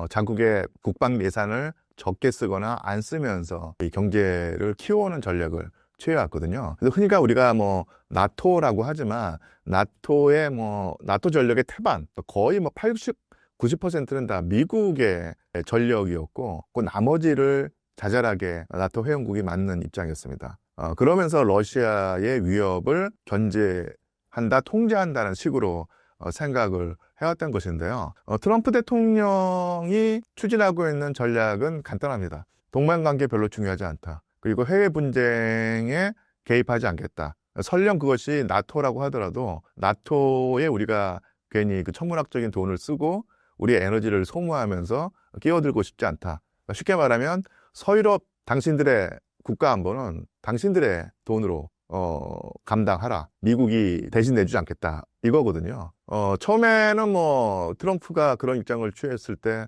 자국의 국방 예산을 적게 쓰거나 안 쓰면서 이 경제를 키워오는 전략을 취해왔거든요. 그래서 흔히 우리가 나토라고 하지만 나토의 나토 전력의 태반 거의 80, 90%는 다 미국의 전력이었고 그 나머지를 자잘하게 나토 회원국이 맡는 입장이었습니다. 그러면서 러시아의 위협을 견제한다, 통제한다는 식으로 생각을 해왔던 것인데요. 트럼프 대통령이 추진하고 있는 전략은 간단합니다. 동맹관계 별로 중요하지 않다. 그리고 해외 분쟁에 개입하지 않겠다. 설령 그것이 나토라고 하더라도 나토에 우리가 괜히 그 천문학적인 돈을 쓰고 우리의 에너지를 소모하면서 끼어들고 싶지 않다. 쉽게 말하면 서유럽 당신들의 국가 안보는 당신들의 돈으로 감당하라. 미국이 대신 내주지 않겠다. 이거거든요. 처음에는 트럼프가 그런 입장을 취했을 때,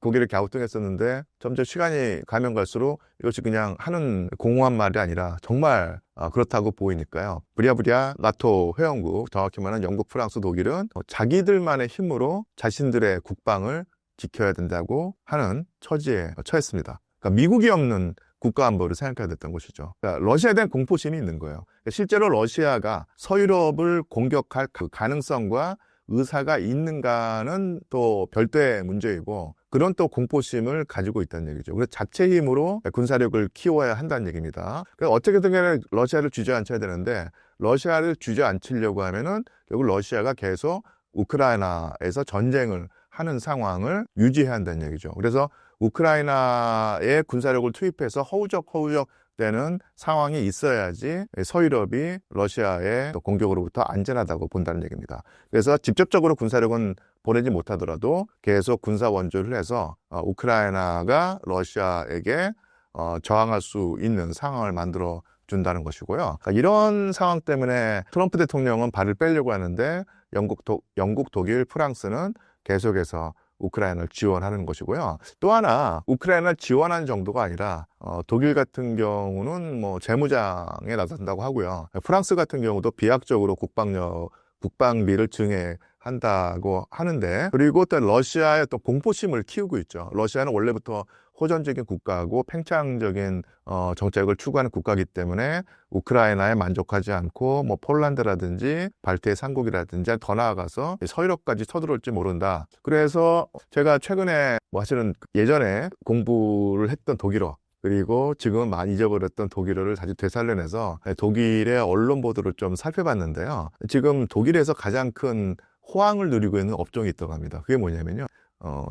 고개를 갸우뚱했었는데, 점점 시간이 가면 갈수록 이것이 그냥 하는 공허한 말이 아니라 정말 그렇다고 보이니까요. 부랴부랴 나토 회원국, 정확히 말하면 영국, 프랑스, 독일은 자기들만의 힘으로 자신들의 국방을 지켜야 된다고 하는 처지에 처했습니다. 그러니까 미국이 없는 국가 안보를 생각해야 됐던 것이죠. 그러니까 러시아에 대한 공포심이 있는 거예요. 실제로 러시아가 서유럽을 공격할 그 가능성과 의사가 있는가는 또 별도의 문제이고 그런 또 공포심을 가지고 있다는 얘기죠. 그래서 자체 힘으로 군사력을 키워야 한다는 얘기입니다. 그래서 어떻게든 간에 러시아를 주저앉혀야 되는데 러시아를 주저앉히려고 하면은 결국 러시아가 계속 우크라이나에서 전쟁을 하는 상황을 유지해야 한다는 얘기죠. 그래서 우크라이나에 군사력을 투입해서 허우적 되는 상황이 있어야지 서유럽이 러시아의 공격으로부터 안전하다고 본다는 얘기입니다. 그래서 직접적으로 군사력은 보내지 못하더라도 계속 군사 원조를 해서 우크라이나가 러시아에게 저항할 수 있는 상황을 만들어 준다는 것이고요. 그러니까 이런 상황 때문에 트럼프 대통령은 발을 빼려고 하는데 영국, 독일, 프랑스는 계속해서 우크라이나를 지원하는 것이고요. 또 하나 우크라이나를 지원하는 정도가 아니라 독일 같은 경우는 재무장에 나선다고 하고요. 프랑스 같은 경우도 비약적으로 국방비를 증액한다고 하는데 그리고 또 러시아의 또 공포심을 키우고 있죠. 러시아는 원래부터 호전적인 국가고 팽창적인 정책을 추구하는 국가이기 때문에 우크라이나에 만족하지 않고 폴란드라든지 발트해 삼국이라든지 더 나아가서 서유럽까지 서두를지 모른다. 그래서 제가 최근에 사실은 예전에 공부를 했던 독일어 그리고 지금은 많이 잊어버렸던 독일어를 다시 되살려내서 독일의 언론 보도를 좀 살펴봤는데요. 지금 독일에서 가장 큰 호황을 누리고 있는 업종이 있다고 합니다. 그게 뭐냐면요.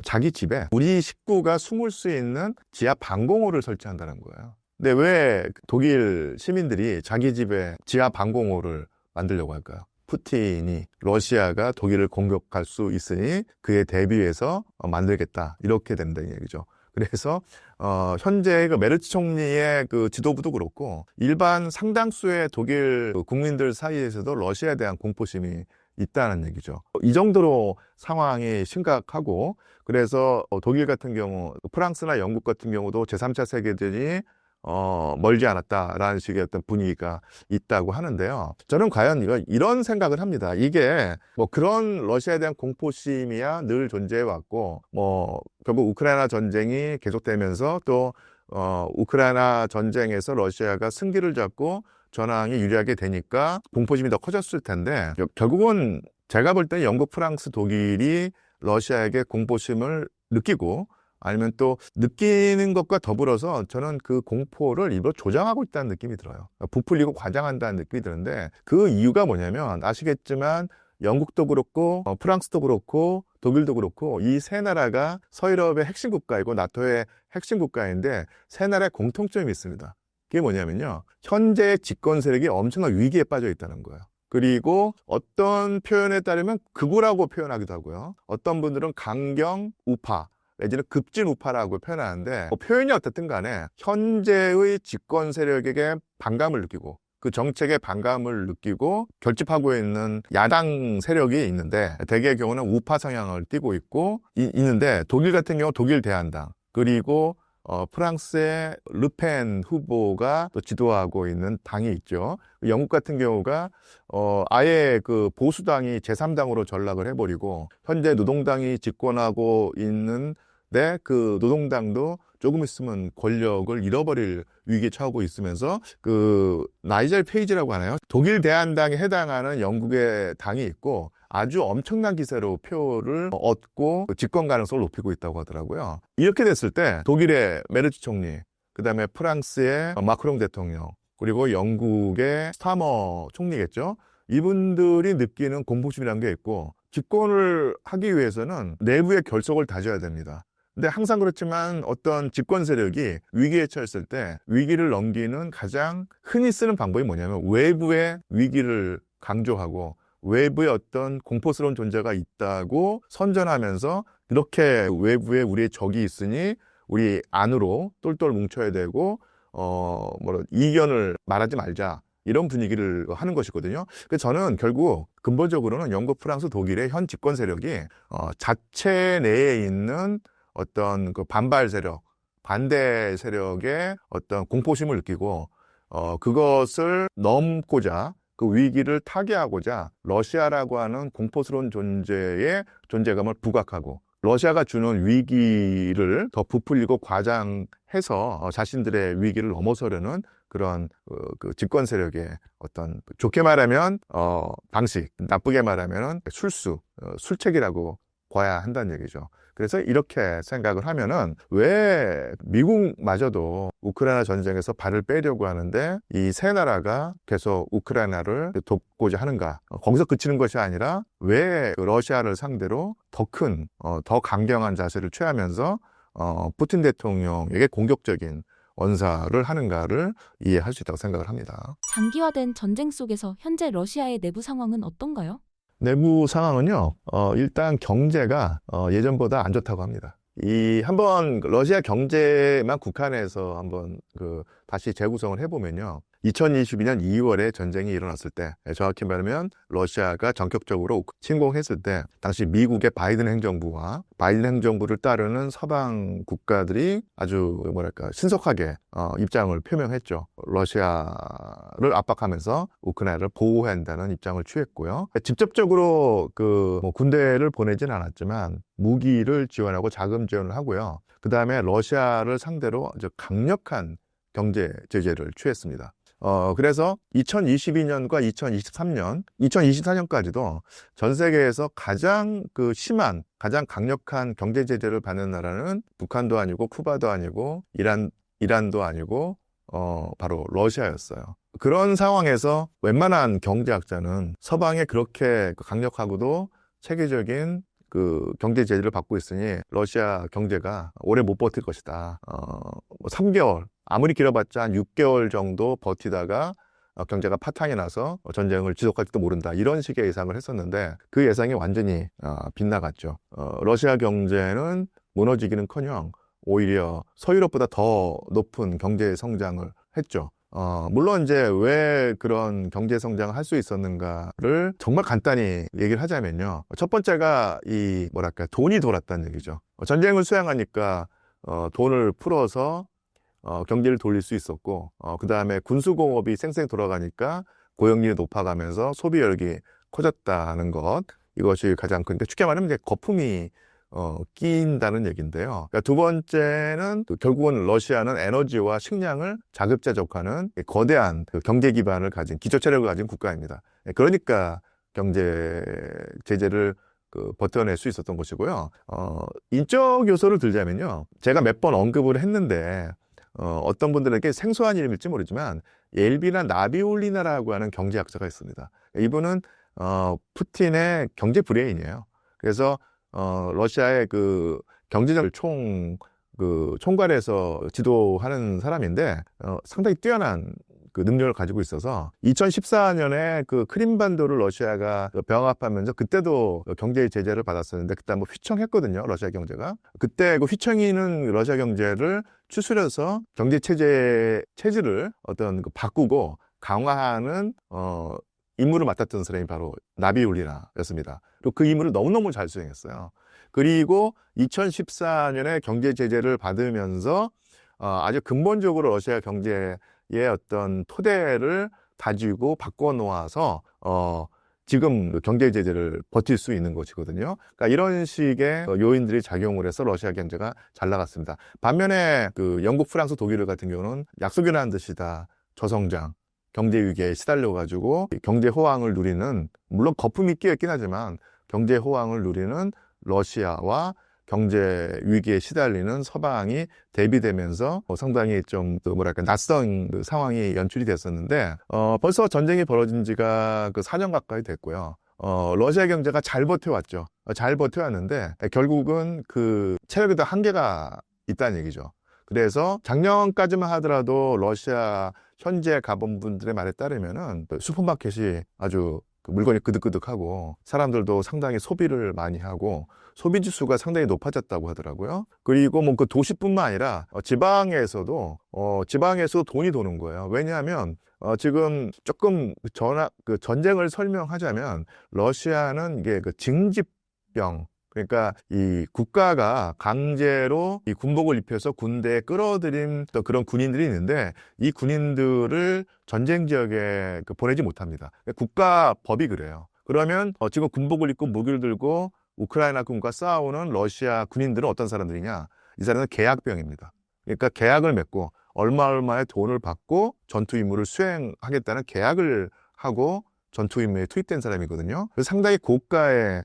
자기 집에 우리 식구가 숨을 수 있는 지하 방공호를 설치한다는 거예요. 근데 왜 독일 시민들이 자기 집에 지하 방공호를 만들려고 할까요? 푸틴이 러시아가 독일을 공격할 수 있으니 그에 대비해서 만들겠다. 이렇게 된다는 얘기죠. 그래서 현재 그 메르츠 총리의 그 지도부도 그렇고 일반 상당수의 독일 국민들 사이에서도 러시아에 대한 공포심이 있다는 얘기죠. 이 정도로 상황이 심각하고 그래서 독일 같은 경우 프랑스나 영국 같은 경우도 제3차 세계대전이 멀지 않았다라는 식의 어떤 분위기가 있다고 하는데요. 저는 과연 이런 생각을 합니다. 이게 그런 러시아에 대한 공포심이야 늘 존재해 왔고 결국 우크라이나 전쟁이 계속되면서 또 우크라이나 전쟁에서 러시아가 승기를 잡고 전황이 유리하게 되니까 공포심이 더 커졌을 텐데 결국은 제가 볼 때 영국, 프랑스, 독일이 러시아에게 공포심을 느끼고 아니면 또 느끼는 것과 더불어서 저는 그 공포를 일부러 조장하고 있다는 느낌이 들어요. 부풀리고 과장한다는 느낌이 드는데 그 이유가 뭐냐면 아시겠지만 영국도 그렇고 프랑스도 그렇고 독일도 그렇고 이 세 나라가 서유럽의 핵심 국가이고 나토의 핵심 국가인데 세 나라의 공통점이 있습니다. 그게 뭐냐면요. 현재 집권 세력이 엄청난 위기에 빠져 있다는 거예요. 그리고 어떤 표현에 따르면 극우라고 표현하기도 하고요. 어떤 분들은 강경 우파 내지는 급진 우파라고 표현하는데 표현이 어떻든 간에 현재의 집권 세력에게 반감을 느끼고 그 정책에 반감을 느끼고 결집하고 있는 야당 세력이 있는데 대개의 경우는 우파 성향을 띠고 있는데 독일 같은 경우 독일 대한당 그리고 프랑스의 르펜 후보가 또 지도하고 있는 당이 있죠. 영국 같은 경우가 아예 그 보수당이 제3당으로 전락을 해버리고 현재 노동당이 집권하고 있는데 그 노동당도 조금 있으면 권력을 잃어버릴 위기에 처하고 있으면서 그 나이젤 페이지라고 하나요? 독일 대한당에 해당하는 영국의 당이 있고 아주 엄청난 기세로 표를 얻고 집권 가능성을 높이고 있다고 하더라고요. 이렇게 됐을 때 독일의 메르츠 총리, 그 다음에 프랑스의 마크롱 대통령, 그리고 영국의 스타머 총리겠죠. 이분들이 느끼는 공포심이라는 게 있고 집권을 하기 위해서는 내부의 결속을 다져야 됩니다. 근데 항상 그렇지만 어떤 집권 세력이 위기에 처했을 때 위기를 넘기는 가장 흔히 쓰는 방법이 뭐냐면 외부의 위기를 강조하고 외부에 어떤 공포스러운 존재가 있다고 선전하면서 이렇게 외부에 우리의 적이 있으니 우리 안으로 똘똘 뭉쳐야 되고 이견을 말하지 말자 이런 분위기를 하는 것이거든요. 그래서 저는 결국 근본적으로는 영국, 프랑스, 독일의 현 집권 세력이 자체 내에 있는 어떤 그 반발 세력, 반대 세력의 어떤 공포심을 느끼고 그것을 넘고자 그 위기를 타개하고자 러시아라고 하는 공포스러운 존재의 존재감을 부각하고 러시아가 주는 위기를 더 부풀리고 과장해서 자신들의 위기를 넘어서려는 그런 그 집권 세력의 어떤 좋게 말하면 방식, 나쁘게 말하면 술책이라고 봐야 한다는 얘기죠. 그래서 이렇게 생각을 하면은 왜 미국마저도 우크라이나 전쟁에서 발을 빼려고 하는데 이 세 나라가 계속 우크라이나를 돕고자 하는가? 거기서 그치는 것이 아니라 왜 러시아를 상대로 더 큰, 더 강경한 자세를 취하면서 푸틴 대통령에게 공격적인 언사를 하는가를 이해할 수 있다고 생각을 합니다. 장기화된 전쟁 속에서 현재 러시아의 내부 상황은 어떤가요? 내부 상황은요, 일단 경제가 예전보다 안 좋다고 합니다. 한번 러시아 경제만 국한해서 한번 다시 재구성을 해보면요. 2022년 2월에 전쟁이 일어났을 때, 정확히 말하면 러시아가 전격적으로 침공했을 때, 당시 미국의 바이든 행정부와 바이든 행정부를 따르는 서방 국가들이 아주 신속하게 입장을 표명했죠. 러시아를 압박하면서 우크라이나를 보호해야 한다는 입장을 취했고요. 직접적으로 군대를 보내진 않았지만 무기를 지원하고 자금 지원을 하고요. 그 다음에 러시아를 상대로 아주 강력한 경제 제재를 취했습니다. 그래서 2022년과 2023년, 2024년까지도 전 세계에서 가장 심한, 가장 강력한 경제 제재를 받는 나라는 북한도 아니고 쿠바도 아니고 이란도 아니고 바로 러시아였어요. 그런 상황에서 웬만한 경제학자는 서방에 그렇게 강력하고도 체계적인 경제 제재를 받고 있으니 러시아 경제가 오래 못 버틸 것이다. 3개월, 아무리 길어봤자 한 6개월 정도 버티다가 경제가 파탄이 나서 전쟁을 지속할지도 모른다. 이런 식의 예상을 했었는데 그 예상이 완전히 빗나갔죠. 러시아 경제는 무너지기는커녕 오히려 서유럽보다 더 높은 경제 성장을 했죠. 물론 이제 왜 그런 경제 성장을 할 수 있었는가를 정말 간단히 얘기를 하자면요. 첫 번째가 돈이 돌았다는 얘기죠. 전쟁을 수행하니까 돈을 풀어서 경제를 돌릴 수 있었고, 그 다음에 군수공업이 쌩쌩 돌아가니까 고용률이 높아가면서 소비력이 커졌다는 것. 이것이 가장 큰데 쉽게 말하면 이제 거품이 끼인다는 얘기인데요. 그러니까 두 번째는 결국은 러시아는 에너지와 식량을 자급자족하는 거대한 경제 기반을 가진 기초체력을 가진 국가입니다. 그러니까 경제 제재를 버텨낼 수 있었던 것이고요. 인적 요소를 들자면요. 제가 몇 번 언급을 했는데 어떤 분들에게 생소한 이름일지 모르지만 엘비나 나비올리나라고 하는 경제학자가 있습니다. 이분은 푸틴의 경제 브레인이에요. 그래서 러시아의 그 경제적 총괄해서 지도하는 사람인데 상당히 뛰어난 그 능력을 가지고 있어서 2014년에 그 크림반도를 러시아가 병합하면서 그때도 경제 제재를 받았었는데 그때 한번 휘청했거든요. 러시아 경제가. 그때 그 휘청이는 러시아 경제를 추스려서 경제 체질을 어떤 그 바꾸고 강화하는 임무를 맡았던 사람이 바로 나비울리나였습니다. 그리고 그 임무를 너무너무 잘 수행했어요. 그리고 2014년에 경제 제재를 받으면서 아주 근본적으로 러시아 경제의 어떤 토대를 다지고 바꿔 놓아서 지금 경제 제재를 버틸 수 있는 것이거든요. 그러니까 이런 식의 요인들이 작용을 해서 러시아 경제가 잘 나갔습니다. 반면에 그 영국, 프랑스, 독일 같은 경우는 약속이라는 듯이다. 저성장, 경제 위기에 시달려 가지고 경제 호황을 누리는, 물론 거품이 끼어 있긴 하지만 경제 호황을 누리는 러시아와 경제 위기에 시달리는 서방이 대비되면서 상당히 좀 뭐랄까 낯선 그 상황이 연출이 됐었는데 벌써 전쟁이 벌어진 지가 그 4년 가까이 됐고요. 러시아 경제가 잘 버텨왔죠. 잘 버텨왔는데 결국은 그 체력에도 한계가 있다는 얘기죠. 그래서 작년까지만 하더라도 러시아 현재 가본분들의 말에 따르면은 슈퍼마켓이 아주 물건이 끄득끄득하고 사람들도 상당히 소비를 많이 하고 소비 지수가 상당히 높아졌다고 하더라고요. 그리고 뭐 그 도시뿐만 아니라 지방에서도 돈이 도는 거예요. 왜냐하면 지금 조금 그 전쟁을 설명하자면 러시아는 이게 그 징집병, 그러니까 이 국가가 강제로 이 군복을 입혀서 군대에 끌어들인 또 그런 군인들이 있는데 이 군인들을 전쟁 지역에 보내지 못합니다. 국가 법이 그래요. 그러면 지금 군복을 입고 무기를 들고 우크라이나 군과 싸우는 러시아 군인들은 어떤 사람들이냐? 이 사람은 계약병입니다. 그러니까 계약을 맺고 얼마의 돈을 받고 전투 임무를 수행하겠다는 계약을 하고 전투 임무에 투입된 사람이거든요. 그래서 상당히 고가의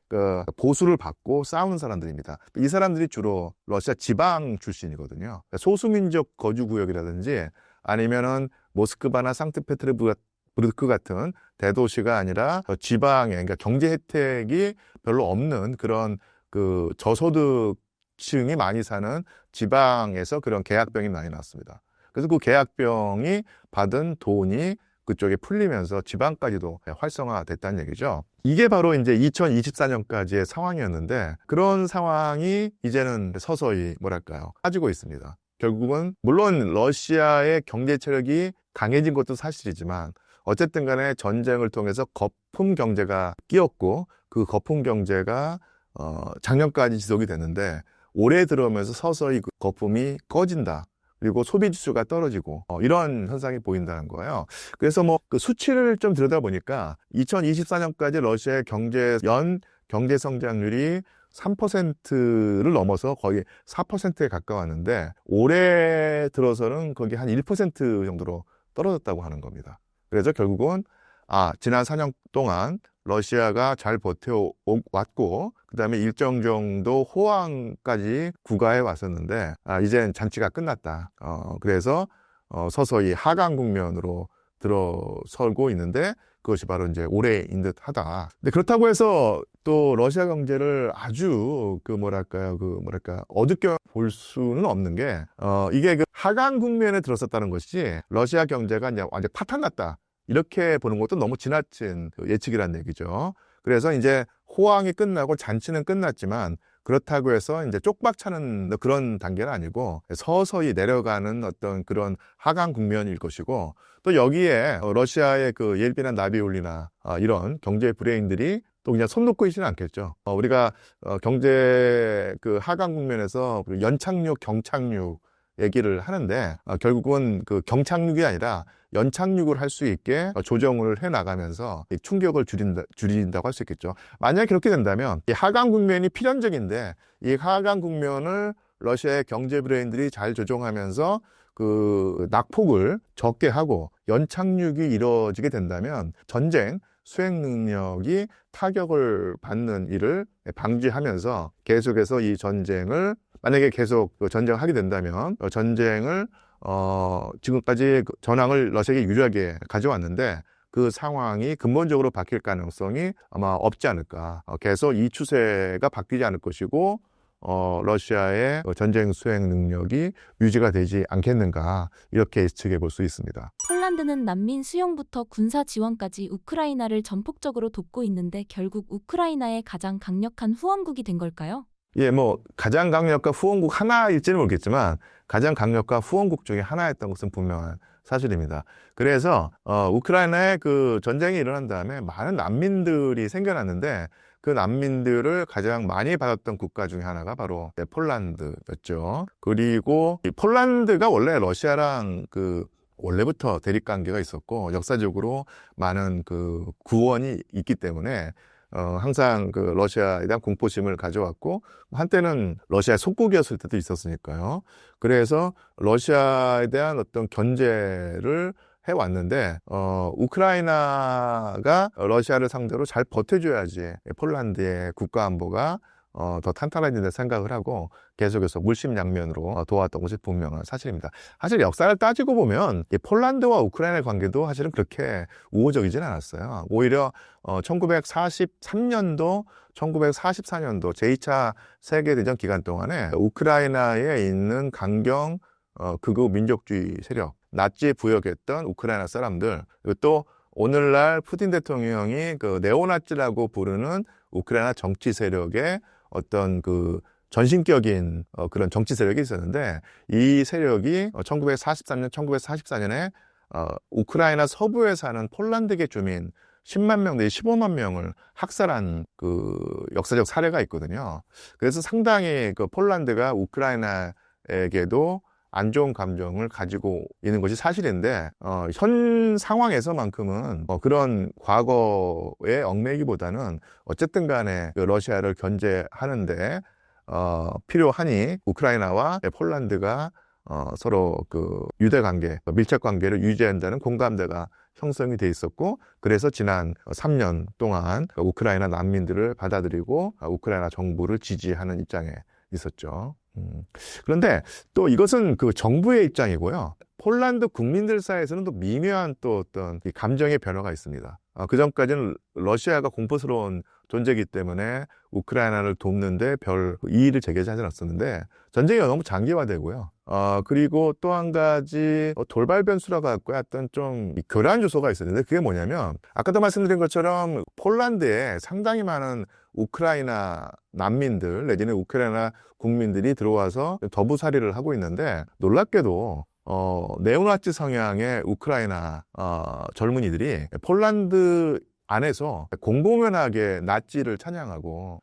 보수를 받고 싸우는 사람들입니다. 이 사람들이 주로 러시아 지방 출신이거든요. 소수민족 거주구역이라든지 아니면은 모스크바나 상트페테르부르크 같은 대도시가 아니라 지방에, 그러니까 경제 혜택이 별로 없는 그런 그 저소득층이 많이 사는 지방에서 그런 계약병이 많이 났습니다. 그래서 그 계약병이 받은 돈이 그쪽에 풀리면서 지방까지도 활성화됐다는 얘기죠. 이게 바로 이제 2024년까지의 상황이었는데 그런 상황이 이제는 서서히 뭐랄까요? 빠지고 있습니다. 결국은 물론 러시아의 경제 체력이 강해진 것도 사실이지만 어쨌든 간에 전쟁을 통해서 거품 경제가 끼었고 그 거품 경제가 작년까지 지속이 됐는데 올해 들어오면서 서서히 그 거품이 꺼진다. 그리고 소비 지수가 떨어지고 이런 현상이 보인다는 거예요. 그래서 뭐 그 수치를 좀 들여다보니까 2024년까지 러시아의 연 경제 성장률이 3%를 넘어서 거의 4%에 가까웠는데 올해 들어서는 거기 한 1% 정도로 떨어졌다고 하는 겁니다. 그래서 결국은 지난 4년 동안 러시아가 잘 버텨왔고 그다음에 일정 정도 호황까지 구가해 왔었는데 이제는 잔치가 끝났다. 그래서 서서히 하강 국면으로 들어서고 있는데 그것이 바로 이제 올해인 듯하다. 근데 그렇다고 해서 또 러시아 경제를 아주 어둡게 볼 수는 없는 게 이게 그 하강 국면에 들어섰다는 것이 러시아 경제가 이제 완전 파탄났다. 이렇게 보는 것도 너무 지나친 예측이라는 얘기죠. 그래서 이제 호황이 끝나고 잔치는 끝났지만 그렇다고 해서 이제 쪽박 차는 그런 단계는 아니고 서서히 내려가는 어떤 그런 하강 국면일 것이고 또 여기에 러시아의 그 옐비나 나비울리나 이런 경제 브레인들이 또 그냥 손 놓고 있지는 않겠죠. 우리가 경제 그 하강 국면에서 연착륙, 경착륙 얘기를 하는데 결국은 그 경착륙이 아니라 연착륙을 할 수 있게 조정을 해 나가면서 충격을 줄인다고 할 수 있겠죠. 만약에 그렇게 된다면 이 하강 국면이 필연적인데 이 하강 국면을 러시아의 경제 브레인들이 잘 조정하면서 그 낙폭을 적게 하고 연착륙이 이루어지게 된다면 전쟁 수행 능력이 타격을 받는 일을 방지하면서 계속해서 이 전쟁을 만약에 계속 전쟁을 하게 된다면 전쟁을 지금까지 전황을 러시아에게 유리하게 가져왔는데 그 상황이 근본적으로 바뀔 가능성이 아마 없지 않을까. 계속 이 추세가 바뀌지 않을 것이고 러시아의 전쟁 수행 능력이 유지가 되지 않겠는가 이렇게 예측해 볼 수 있습니다. 폴란드는 난민 수용부터 군사 지원까지 우크라이나를 전폭적으로 돕고 있는데 결국 우크라이나의 가장 강력한 후원국이 된 걸까요? 예, 뭐 가장 강력한 후원국 하나일지는 모르겠지만 가장 강력한 후원국 중에 하나였던 것은 분명한 사실입니다. 그래서 우크라이나에 그 전쟁이 일어난 다음에 많은 난민들이 생겨났는데 그 난민들을 가장 많이 받았던 국가 중에 하나가 바로 폴란드였죠. 그리고 이 폴란드가 원래 러시아랑 원래부터 대립 관계가 있었고 역사적으로 많은 그 구원이 있기 때문에 항상 그 러시아에 대한 공포심을 가져왔고 한때는 러시아의 속국이었을 때도 있었으니까요. 그래서 러시아에 대한 어떤 견제를 해왔는데 우크라이나가 러시아를 상대로 잘 버텨줘야지 폴란드의 국가 안보가 더 탄탄해진다 생각을 하고 계속해서 물심양면으로 도왔던 것이 분명한 사실입니다. 사실 역사를 따지고 보면 이 폴란드와 우크라이나의 관계도 사실은 그렇게 우호적이진 않았어요. 오히려 1943년도, 1944년도 제2차 세계대전 기간 동안에 우크라이나에 있는 강경 극우 민족주의 세력, 나치에 부역했던 우크라이나 사람들, 그리고 또 오늘날 푸틴 대통령이 그 네오나치라고 부르는 우크라이나 정치 세력의 어떤 그 전신격인 그런 정치 세력이 있었는데 이 세력이 1943년, 1944년에 우크라이나 서부에 사는 폴란드계 주민 10만 명 내지 15만 명을 학살한 그 역사적 사례가 있거든요. 그래서 상당히 그 폴란드가 우크라이나에게도 안 좋은 감정을 가지고 있는 것이 사실인데 현 상황에서만큼은 그런 과거의 얽매기보다는 어쨌든 간에 그 러시아를 견제하는데 필요하니 우크라이나와 포란드가 서로 그 유대 관계, 밀착 관계를 유지한다는 공감대가 형성이 돼 있었고 그래서 지난 3년 동안 우크라이나 난민들을 받아들이고 우크라이나 정부를 지지하는 입장에 있었죠. 그런데 또 이것은 그 정부의 입장이고요. 폴란드 국민들 사이에서는 또 미묘한 또 어떤 감정의 변화가 있습니다. 그 전까지는 러시아가 공포스러운 존재이기 때문에 우크라이나를 돕는데 별 이의를 제기하지 않았었는데 전쟁이 너무 장기화되고요. 그리고 또 한 가지 돌발 변수라고 할까요? 어떤 좀 교란 요소가 있었는데 그게 뭐냐면 아까도 말씀드린 것처럼 폴란드에 상당히 많은 우크라이나 난민들 내지는 우크라이나 국민들이 들어와서 더부살이를 하고 있는데 놀랍게도 네오나치 성향의 우크라이나 젊은이들이 폴란드 안에서 공공연하게 나치를 찬양하고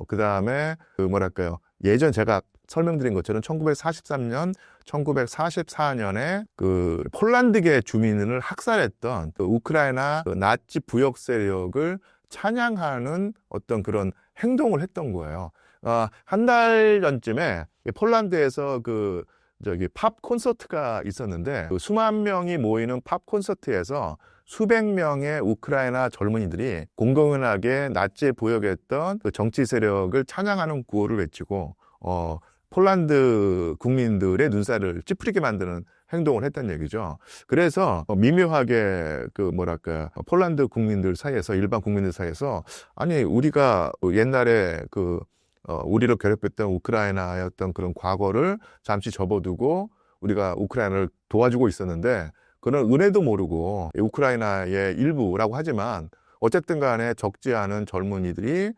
그 다음에 그 뭐랄까요 예전 제가 설명드린 것처럼 1943년, 1944년에 그 폴란드계 주민을 학살했던 그 우크라이나 그 나치 부역 세력을 찬양하는 어떤 그런 행동을 했던 거예요. 한 달 전쯤에 폴란드에서 팝 콘서트가 있었는데 그 수만 명이 모이는 팝 콘서트에서 수백 명의 우크라이나 젊은이들이 공공연하게 나치에 부역했던 그 정치 세력을 찬양하는 구호를 외치고 폴란드 국민들의 눈살을 찌푸리게 만드는 행동을 했다는 얘기죠. 그래서 미묘하게 폴란드 국민들 사이에서 일반 국민들 사이에서 아니 우리가 옛날에 우리를 괴롭혔던 우크라이나의 어떤 그런 과거를 잠시 접어두고 우리가 우크라이나를 도와주고 있었는데 그런 은혜도 모르고 우크라이나의 일부라고 하지만 어쨌든 간에 적지 않은 젊은이들이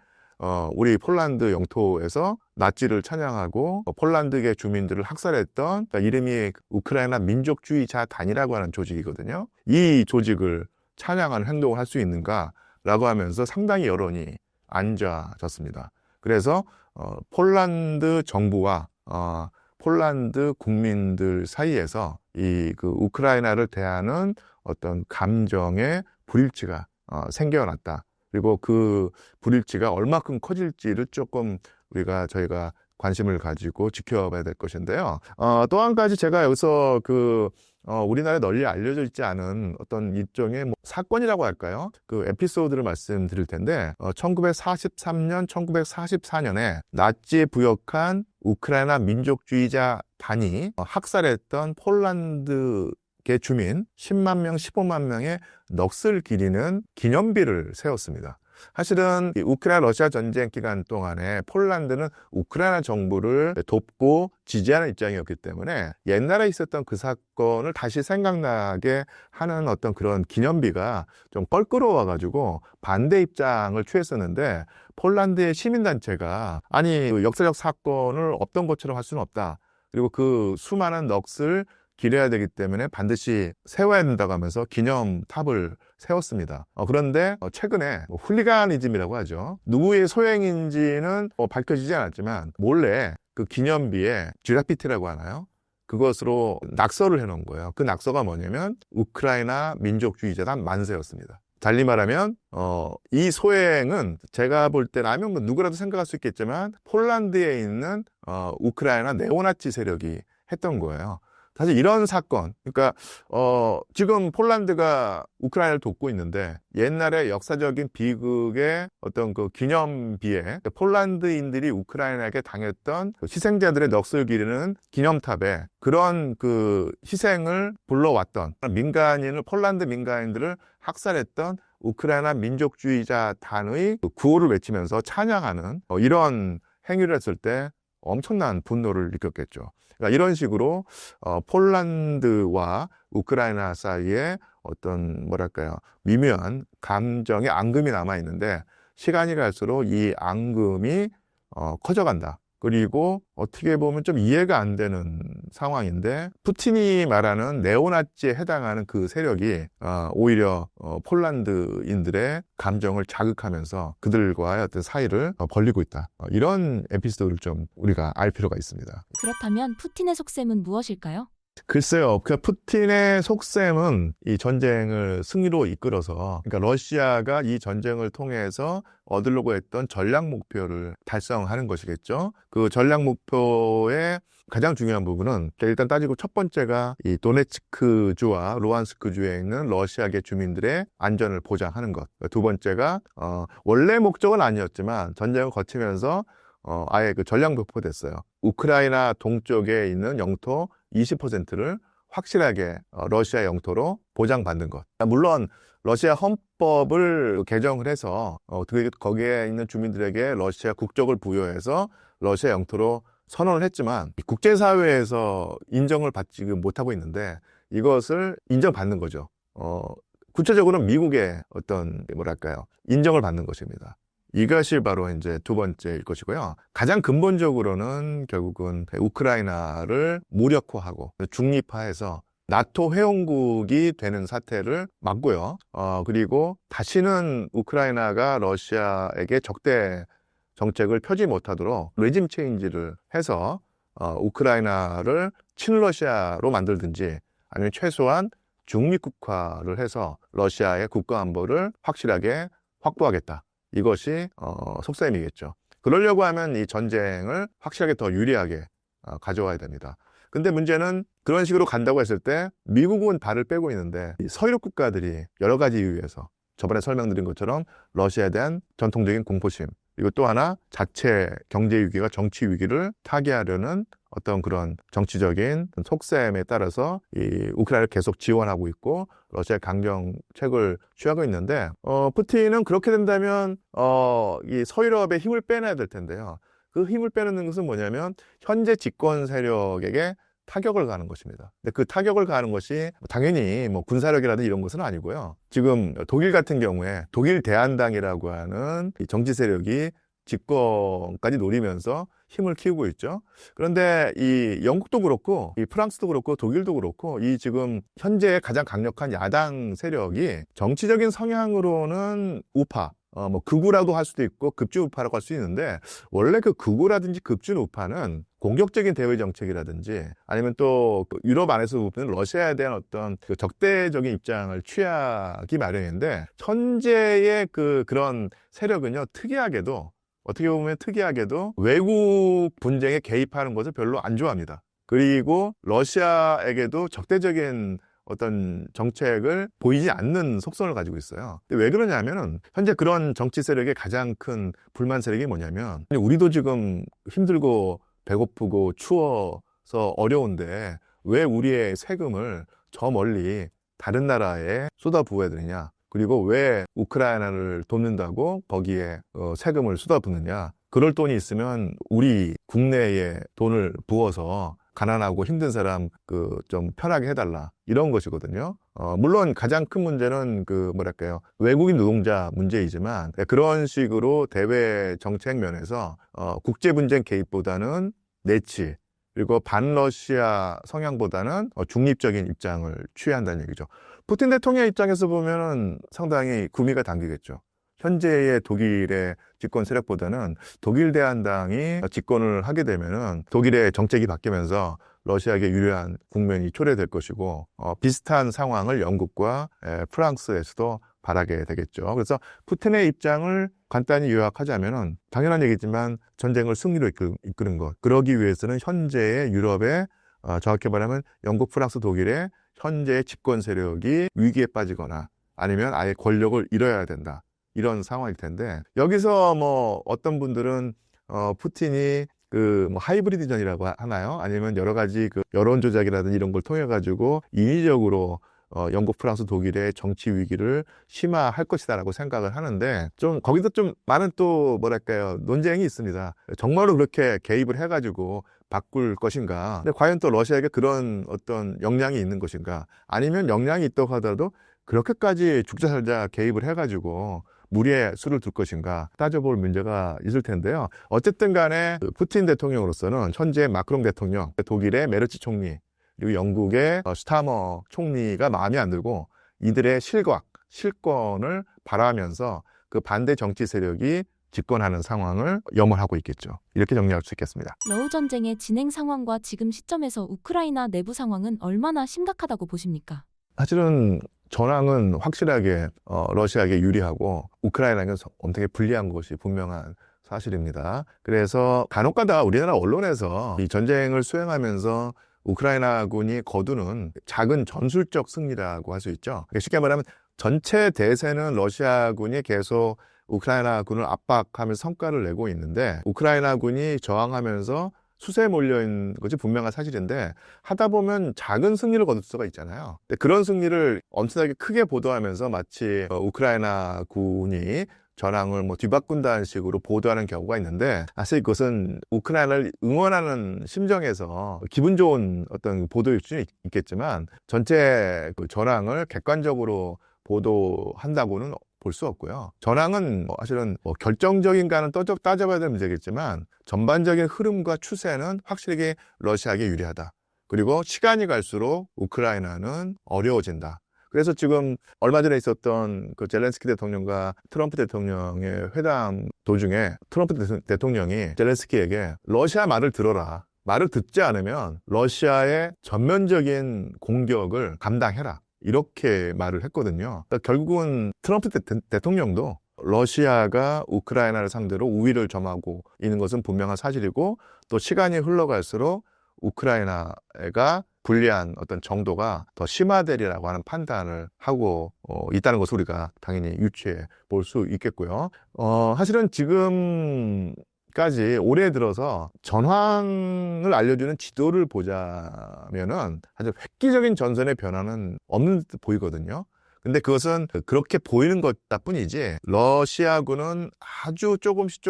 우리 폴란드 영토에서 나치를 찬양하고 폴란드계 주민들을 학살했던 이름이 우크라이나 민족주의자 단이라고 하는 조직이거든요. 이 조직을 찬양하는 행동을 할 수 있는가라고 하면서 상당히 여론이 안 좋아졌습니다. 그래서 폴란드 정부와 폴란드 국민들 사이에서 그 우크라이나를 대하는 어떤 감정의 불일치가 생겨났다. 그리고 그 불일치가 얼마큼 커질지를 조금 저희가 관심을 가지고 지켜봐야 될 것인데요. 또 한 가지 제가 여기서 우리나라에 널리 알려져 있지 않은 어떤 일종의 사건이라고 할까요? 그 에피소드를 말씀드릴 텐데, 1943년, 1944년에 나치에 부역한 우크라이나 민족주의자 단이 학살했던 폴란드 주민 10만 명, 15만 명의 넋을 기리는 기념비를 세웠습니다. 사실은 이 우크라이나 러시아 전쟁 기간 동안에 폴란드는 우크라이나 정부를 돕고 지지하는 입장이었기 때문에 옛날에 있었던 그 사건을 다시 생각나게 하는 어떤 그런 기념비가 좀 껄끄러워가지고 반대 입장을 취했었는데, 폴란드의 시민단체가 아니 그 역사적 사건을 없던 것처럼 할 수는 없다. 그리고 그 수많은 넋을 기려야 되기 때문에 반드시 세워야 된다고 하면서 기념탑을 세웠습니다. 그런데 최근에 훌리가니즘이라고 하죠. 누구의 소행인지는 밝혀지지 않았지만 몰래 그 기념비에 쥐라피티라고 하나요? 그것으로 낙서를 해놓은 거예요. 그 낙서가 뭐냐면 우크라이나 민족주의자단 만세였습니다. 달리 말하면 이 소행은 제가 볼 때라면 뭐 누구라도 생각할 수 있겠지만 폴란드에 있는 우크라이나 네오나치 세력이 했던 거예요. 사실 이런 사건, 그러니까 지금 폴란드가 우크라이나를 돕고 있는데 옛날에 역사적인 비극의 어떤 그 기념비에 폴란드인들이 우크라이나에게 당했던 그 희생자들의 넋을 기리는 기념탑에 그런 그 희생을 불러왔던 민간인을, 폴란드 민간인들을 학살했던 우크라이나 민족주의자단의 구호를 외치면서 찬양하는 이런 행위를 했을 때 엄청난 분노를 느꼈겠죠. 그러니까 이런 식으로 폴란드와 우크라이나 사이에 어떤 뭐랄까요, 미묘한 감정의 앙금이 남아 있는데 시간이 갈수록 이 앙금이 커져간다. 그리고 어떻게 보면 좀 이해가 안 되는 상황인데, 푸틴이 말하는 네오나치에 해당하는 그 세력이 오히려 폴란드인들의 감정을 자극하면서 그들과의 어떤 사이를 벌리고 있다. 이런 에피소드를 좀 우리가 알 필요가 있습니다. 그렇다면 푸틴의 속셈은 무엇일까요? 글쎄요, 그 푸틴의 속셈은 이 전쟁을 승리로 이끌어서, 그러니까 러시아가 이 전쟁을 통해서 얻으려고 했던 전략 목표를 달성하는 것이겠죠. 그 전략 목표의 가장 중요한 부분은 일단 따지고 첫 번째가 이 도네츠크주와 루안스크주에 있는 러시아계 주민들의 안전을 보장하는 것. 두 번째가 원래 목적은 아니었지만 전쟁을 거치면서 아예 그 전략 목표됐어요. 우크라이나 동쪽에 있는 영토 20%를 확실하게 러시아 영토로 보장받는 것. 물론 러시아 헌법을 개정을 해서 거기에 있는 주민들에게 러시아 국적을 부여해서 러시아 영토로 선언을 했지만 국제사회에서 인정을 받지 못하고 있는데 이것을 인정받는 거죠. 구체적으로는 미국의 어떤 뭐랄까요, 인정을 받는 것입니다. 이것이 바로 이제 두 번째일 것이고요. 가장 근본적으로는 결국은 우크라이나를 무력화하고 중립화해서 나토 회원국이 되는 사태를 막고요. 그리고 다시는 우크라이나가 러시아에게 적대 정책을 펴지 못하도록 레짐 체인지를 해서 우크라이나를 친러시아로 만들든지 아니면 최소한 중립국화를 해서 러시아의 국가안보를 확실하게 확보하겠다. 이것이 속셈이겠죠. 그러려고 하면 이 전쟁을 확실하게 더 유리하게 가져와야 됩니다. 근데 문제는 그런 식으로 간다고 했을 때 미국은 발을 빼고 있는데 이 서유럽 국가들이 여러 가지 이유에서 저번에 설명드린 것처럼 러시아에 대한 전통적인 공포심, 그리고 또 하나 자체 경제 위기가 정치 위기를 타개하려는 어떤 그런 정치적인 속셈에 따라서 이 우크라이나를 계속 지원하고 있고 러시아의 강경책을 취하고 있는데 푸틴은 그렇게 된다면 이 서유럽의 힘을 빼내야 될 텐데요. 그 힘을 빼내는 것은 뭐냐면 현재 집권 세력에게 타격을 가하는 것입니다. 근데 그 타격을 가하는 것이 당연히 뭐 군사력이라든지 이런 것은 아니고요. 지금 독일 같은 경우에 독일 대한당이라고 하는 이 정치 세력이 집권까지 노리면서 힘을 키우고 있죠. 그런데 이 영국도 그렇고 이 프랑스도 그렇고 독일도 그렇고 이 지금 현재 가장 강력한 야당 세력이 정치적인 성향으로는 우파, 뭐 극우라고 할 수도 있고 급진 우파라고 할 수 있는데, 원래 그 극우라든지 급진 우파는 공격적인 대외 정책이라든지 아니면 또 유럽 안에서 보면 러시아에 대한 어떤 그 적대적인 입장을 취하기 마련인데, 현재의 그런 세력은요, 특이하게도 어떻게 보면 특이하게도 외국 분쟁에 개입하는 것을 별로 안 좋아합니다. 그리고 러시아에게도 적대적인 어떤 정책을 보이지 않는 속성을 가지고 있어요. 근데 왜 그러냐면은 현재 그런 정치 세력의 가장 큰 불만 세력이 뭐냐면, 우리도 지금 힘들고 배고프고 추워서 어려운데 왜 우리의 세금을 저 멀리 다른 나라에 쏟아부어야 되느냐? 그리고 왜 우크라이나를 돕는다고 거기에 세금을 쏟아붓느냐? 그럴 돈이 있으면 우리 국내에 돈을 부어서 가난하고 힘든 사람 좀 편하게 해달라 이런 것이거든요. 물론 가장 큰 문제는 뭐랄까요, 외국인 노동자 문제이지만 그런 식으로 대외 정책 면에서 국제 분쟁 개입보다는 내치 그리고 반러시아 성향보다는 중립적인 입장을 취한다는 얘기죠. 푸틴 대통령 입장에서 보면은 상당히 구미가 당기겠죠. 현재의 독일의 집권 세력보다는 독일 대한당이 집권을 하게 되면은 독일의 정책이 바뀌면서 러시아에게 유리한 국면이 초래될 것이고 비슷한 상황을 영국과 프랑스에서도 바라게 되겠죠. 그래서 푸틴의 입장을 간단히 요약하자면은 당연한 얘기지만 전쟁을 승리로 이끄는 것. 그러기 위해서는 현재의 유럽의 정확히 말하면 영국, 프랑스, 독일의 현재의 집권 세력이 위기에 빠지거나 아니면 아예 권력을 잃어야 된다. 이런 상황일 텐데 여기서 뭐 어떤 분들은 푸틴이 뭐 하이브리드전이라고 하나요? 아니면 여러 가지 여론 조작이라든지 이런 걸 통해 가지고 인위적으로 영국, 프랑스, 독일의 정치 위기를 심화할 것이다라고 생각을 하는데 좀 거기서 좀 많은 또 뭐랄까요, 논쟁이 있습니다. 정말로 그렇게 개입을 해가지고 바꿀 것인가? 근데 과연 또 러시아에게 그런 어떤 역량이 있는 것인가? 아니면 역량이 있다고 하더라도 그렇게까지 죽자 살자 개입을 해가지고 무리에 수를 둘 것인가 따져볼 문제가 있을 텐데요. 어쨌든 간에 푸틴 대통령으로서는 현재 마크롱 대통령, 독일의 메르츠 총리, 그리고 영국의 스타머 총리가 마음에 안 들고 이들의 실권을 바라면서 반대 정치 세력이 집권하는 상황을 염원하고 있겠죠. 이렇게 정리할 수 있겠습니다. 러우 전쟁의 진행 상황과 지금 시점에서 우크라이나 내부 상황은 얼마나 심각하다고 보십니까? 사실은 전황은 확실하게 러시아에게 유리하고 우크라이나에게 엄청나게 불리한 것이 분명한 사실입니다. 그래서 간혹가다 우리나라 언론에서 이 전쟁을 수행하면서 우크라이나군이 거두는 작은 전술적 승리라고 할 수 있죠. 쉽게 말하면 전체 대세는 러시아군이 계속 우크라이나군을 압박하면서 성과를 내고 있는데 우크라이나군이 저항하면서 수세에 몰려있는 것이 분명한 사실인데 하다 보면 작은 승리를 거둘 수가 있잖아요. 근데 그런 승리를 엄청나게 크게 보도하면서 마치 우크라이나 군이 전황을 뒤바꾼다는 식으로 보도하는 경우가 있는데 사실 그것은 우크라이나를 응원하는 심정에서 기분 좋은 어떤 보도일 수는 있겠지만 전체 전황을 객관적으로 보도한다고는 볼 수 없고요. 전황은 사실은 결정적인가는 따져봐야 될 문제겠지만 전반적인 흐름과 추세는 확실하게 러시아에게 유리하다. 그리고 시간이 갈수록 우크라이나는 어려워진다. 그래서 지금 얼마 전에 있었던 젤렌스키 대통령과 트럼프 대통령의 회담 도중에 트럼프 대통령이 젤렌스키에게 러시아 말을 들어라. 말을 듣지 않으면 러시아의 전면적인 공격을 감당해라. 이렇게 말을 했거든요. 그러니까 결국은 트럼프 대통령도 러시아가 우크라이나를 상대로 우위를 점하고 있는 것은 분명한 사실이고 또 시간이 흘러갈수록 우크라이나가 불리한 어떤 정도가 더 심화되리라고 하는 판단을 하고 있다는 것을 우리가 당연히 유추해 볼 수 있겠고요. 사실은 지금까지 올해 들어서 전황을 알려주는 지도를 보자면은 아주 획기적인 전선의 변화는 없는 듯 보이거든요. 근데 그것은 그렇게 보이는 것뿐이지 러시아군은 아주 조금씩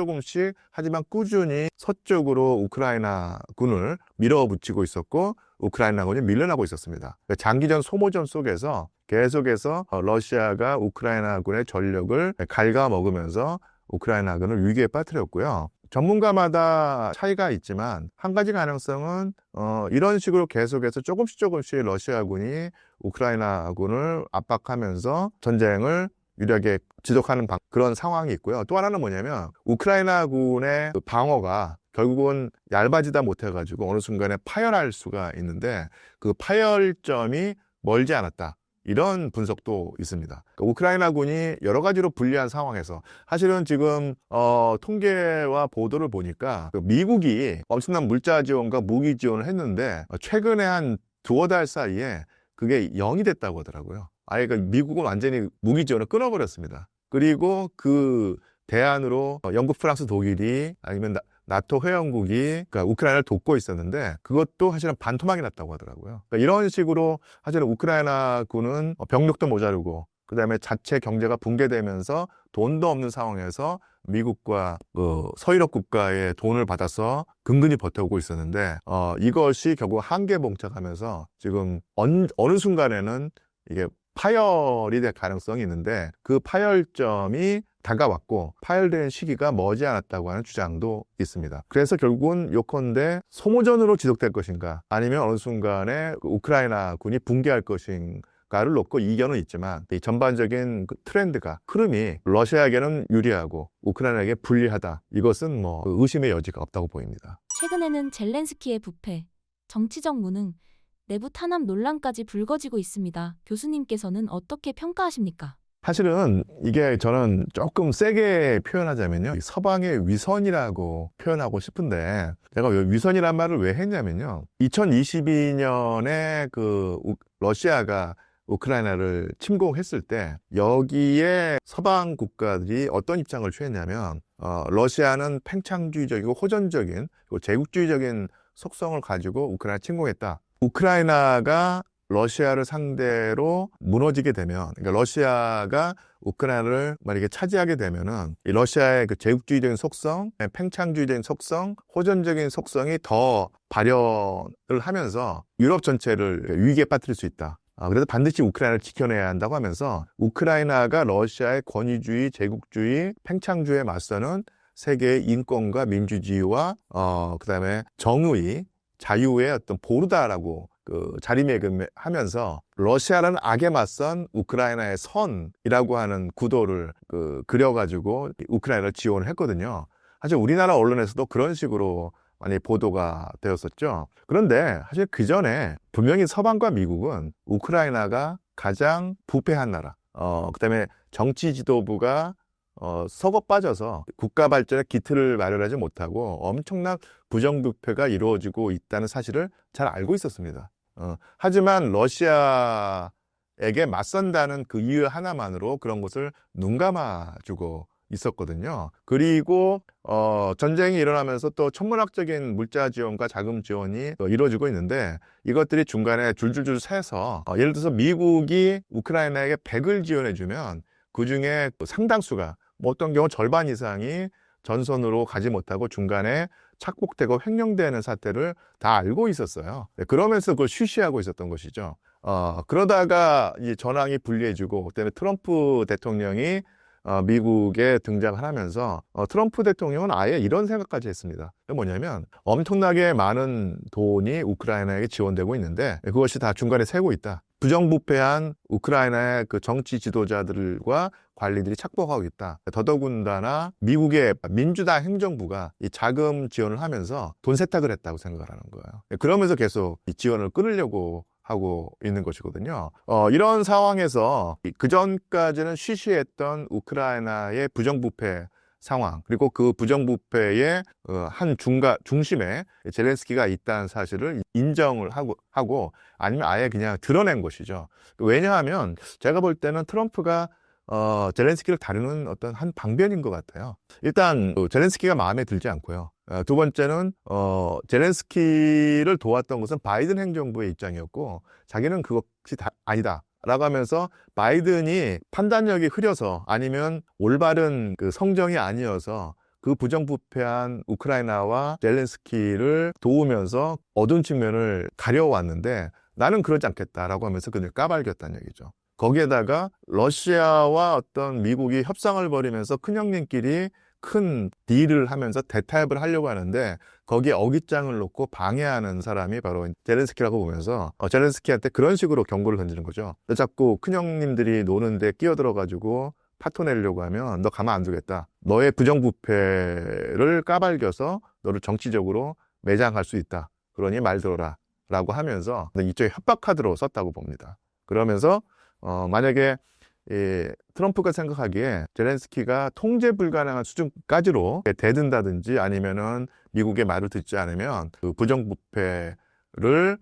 하지만 꾸준히 서쪽으로 우크라이나군을 밀어붙이고 있었고 우크라이나군이 밀려나고 있었습니다. 장기전 소모전 속에서 계속해서 러시아가 우크라이나군의 전력을 갉아먹으면서 우크라이나군을 위기에 빠뜨렸고요. 전문가마다 차이가 있지만 한 가지 가능성은 이런 식으로 계속해서 조금씩 러시아군이 우크라이나군을 압박하면서 전쟁을 유리하게 지속하는 그런 상황이 있고요. 또 하나는 뭐냐면 우크라이나군의 방어가 결국은 얇아지다 못해가지고 어느 순간에 파열할 수가 있는데 그 파열점이 멀지 않았다. 이런 분석도 있습니다. 그러니까 우크라이나군이 여러 가지로 불리한 상황에서 사실은 지금 통계와 보도를 보니까 미국이 엄청난 물자 지원과 무기 지원을 했는데 최근에 한 두어 달 사이에 그게 0이 됐다고 하더라고요. 아예 미국은 완전히 무기 지원을 끊어버렸습니다. 그리고 그 대안으로 영국, 프랑스, 독일이 아니면 나토 회원국이 그러니까 우크라이나를 돕고 있었는데 그것도 사실은 반토막이 났다고 하더라고요. 그러니까 이런 식으로 사실은 우크라이나군은 병력도 모자르고 그다음에 자체 경제가 붕괴되면서 돈도 없는 상황에서 미국과 그 서유럽 국가의 돈을 받아서 근근히 버텨오고 있었는데 이것이 결국 한계에 봉착하면서 지금 어느 순간에는 이게 파열이 될 가능성이 있는데 그 파열점이 다가왔고 파열된 시기가 머지않았다고 하는 주장도 있습니다. 그래서 결국은 요컨대 소모전으로 지속될 것인가 아니면 어느 순간에 우크라이나 군이 붕괴할 것인가를 놓고 이견은 있지만 이 전반적인 그 트렌드가 흐름이 러시아에게는 유리하고 우크라이나에게 불리하다. 이것은 뭐 의심의 여지가 없다고 보입니다. 최근에는 젤렌스키의 부패, 정치적 무능, 내부 탄압 논란까지 불거지고 있습니다. 교수님께서는 어떻게 평가하십니까? 사실은 이게 저는 조금 세게 표현하자면요. 서방의 위선이라고 표현하고 싶은데 제가 왜 위선이란 말을 왜 했냐면요. 2022년에 러시아가 우크라이나를 침공했을 때 여기에 서방 국가들이 어떤 입장을 취했냐면 러시아는 팽창주의적이고 호전적인 그리고 제국주의적인 속성을 가지고 우크라이나 침공했다. 우크라이나가 러시아를 상대로 무너지게 되면, 그러니까 러시아가 우크라이나를 만약에 차지하게 되면은 이 러시아의 그 제국주의적인 속성, 팽창주의적인 속성, 호전적인 속성이 더 발현을 하면서 유럽 전체를 위기에 빠뜨릴 수 있다. 그래서 반드시 우크라이나를 지켜내야 한다고 하면서 우크라이나가 러시아의 권위주의, 제국주의, 팽창주의에 맞서는 세계의 인권과 민주주의와 그다음에 정의, 자유의 어떤 보루다라고 자리매김하면서 러시아라는 악에 맞선 우크라이나의 선이라고 하는 구도를 그려가지고 우크라이나를 지원을 했거든요. 사실 우리나라 언론에서도 그런 식으로 많이 보도가 되었었죠. 그런데 사실 그 전에 분명히 서방과 미국은 우크라이나가 가장 부패한 나라, 그다음에 정치 지도부가 썩어 빠져서 국가 발전에 기틀을 마련하지 못하고 엄청난 부정부패가 이루어지고 있다는 사실을 잘 알고 있었습니다. 하지만 러시아에게 맞선다는 그 이유 하나만으로 그런 것을 눈감아주고 있었거든요. 그리고 전쟁이 일어나면서 또 천문학적인 물자 지원과 자금 지원이 이루어지고 있는데 이것들이 중간에 줄줄줄 새서 예를 들어서 미국이 우크라이나에게 100을 지원해주면 그중에 상당수가 어떤 경우 절반 이상이 전선으로 가지 못하고 중간에 착복되고 횡령되는 사태를 다 알고 있었어요. 그러면서 그걸 쉬쉬하고 있었던 것이죠. 그러다가 이 전황이 불리해지고 그다음에 트럼프 대통령이 미국에 등장을 하면서 트럼프 대통령은 아예 이런 생각까지 했습니다. 뭐냐면 엄청나게 많은 돈이 우크라이나에게 지원되고 있는데 그것이 다 중간에 새고 있다. 부정부패한 우크라이나의 그 정치 지도자들과 관리들이 착복하고 있다. 더더군다나 미국의 민주당 행정부가 이 자금 지원을 하면서 돈 세탁을 했다고 생각을 하는 거예요. 그러면서 계속 이 지원을 끊으려고 하고 있는 것이거든요. 이런 상황에서 그전까지는 쉬쉬했던 우크라이나의 부정부패 상황, 그리고 그 부정부패의 한 중심에 젤렌스키가 있다는 사실을 인정을 하고 아니면 아예 그냥 드러낸 것이죠. 왜냐하면 제가 볼 때는 트럼프가 젤렌스키를 다루는 어떤 한 방변인 것 같아요. 일단 젤렌스키가 마음에 들지 않고요. 두 번째는 젤렌스키를 도왔던 것은 바이든 행정부의 입장이었고 자기는 그것이 아니다 라고 하면서 바이든이 판단력이 흐려서 아니면 올바른 그 성정이 아니어서 그 부정부패한 우크라이나와 젤렌스키를 도우면서 어두운 측면을 가려왔는데 나는 그러지 않겠다라고 하면서 그들 까발겼다는 얘기죠. 거기에다가 러시아와 어떤 미국이 협상을 벌이면서 큰형님끼리 큰 딜을 하면서 대타협을 하려고 하는데 거기에 어깃장을 놓고 방해하는 사람이 바로 젤렌스키라고 보면서 젤렌스키한테 그런 식으로 경고를 던지는 거죠. 너 자꾸 큰형님들이 노는데 끼어들어가지고 파토 내려고 하면 너 가만 안 두겠다. 너의 부정부패를 까발겨서 너를 정치적으로 매장할 수 있다. 그러니 말 들어라 라고 하면서 이쪽에 협박 카드로 썼다고 봅니다. 그러면서 만약에 트럼프가 생각하기에 젤렌스키가 통제 불가능한 수준까지로 대든다든지 아니면은 미국의 말을 듣지 않으면 그 부정부패를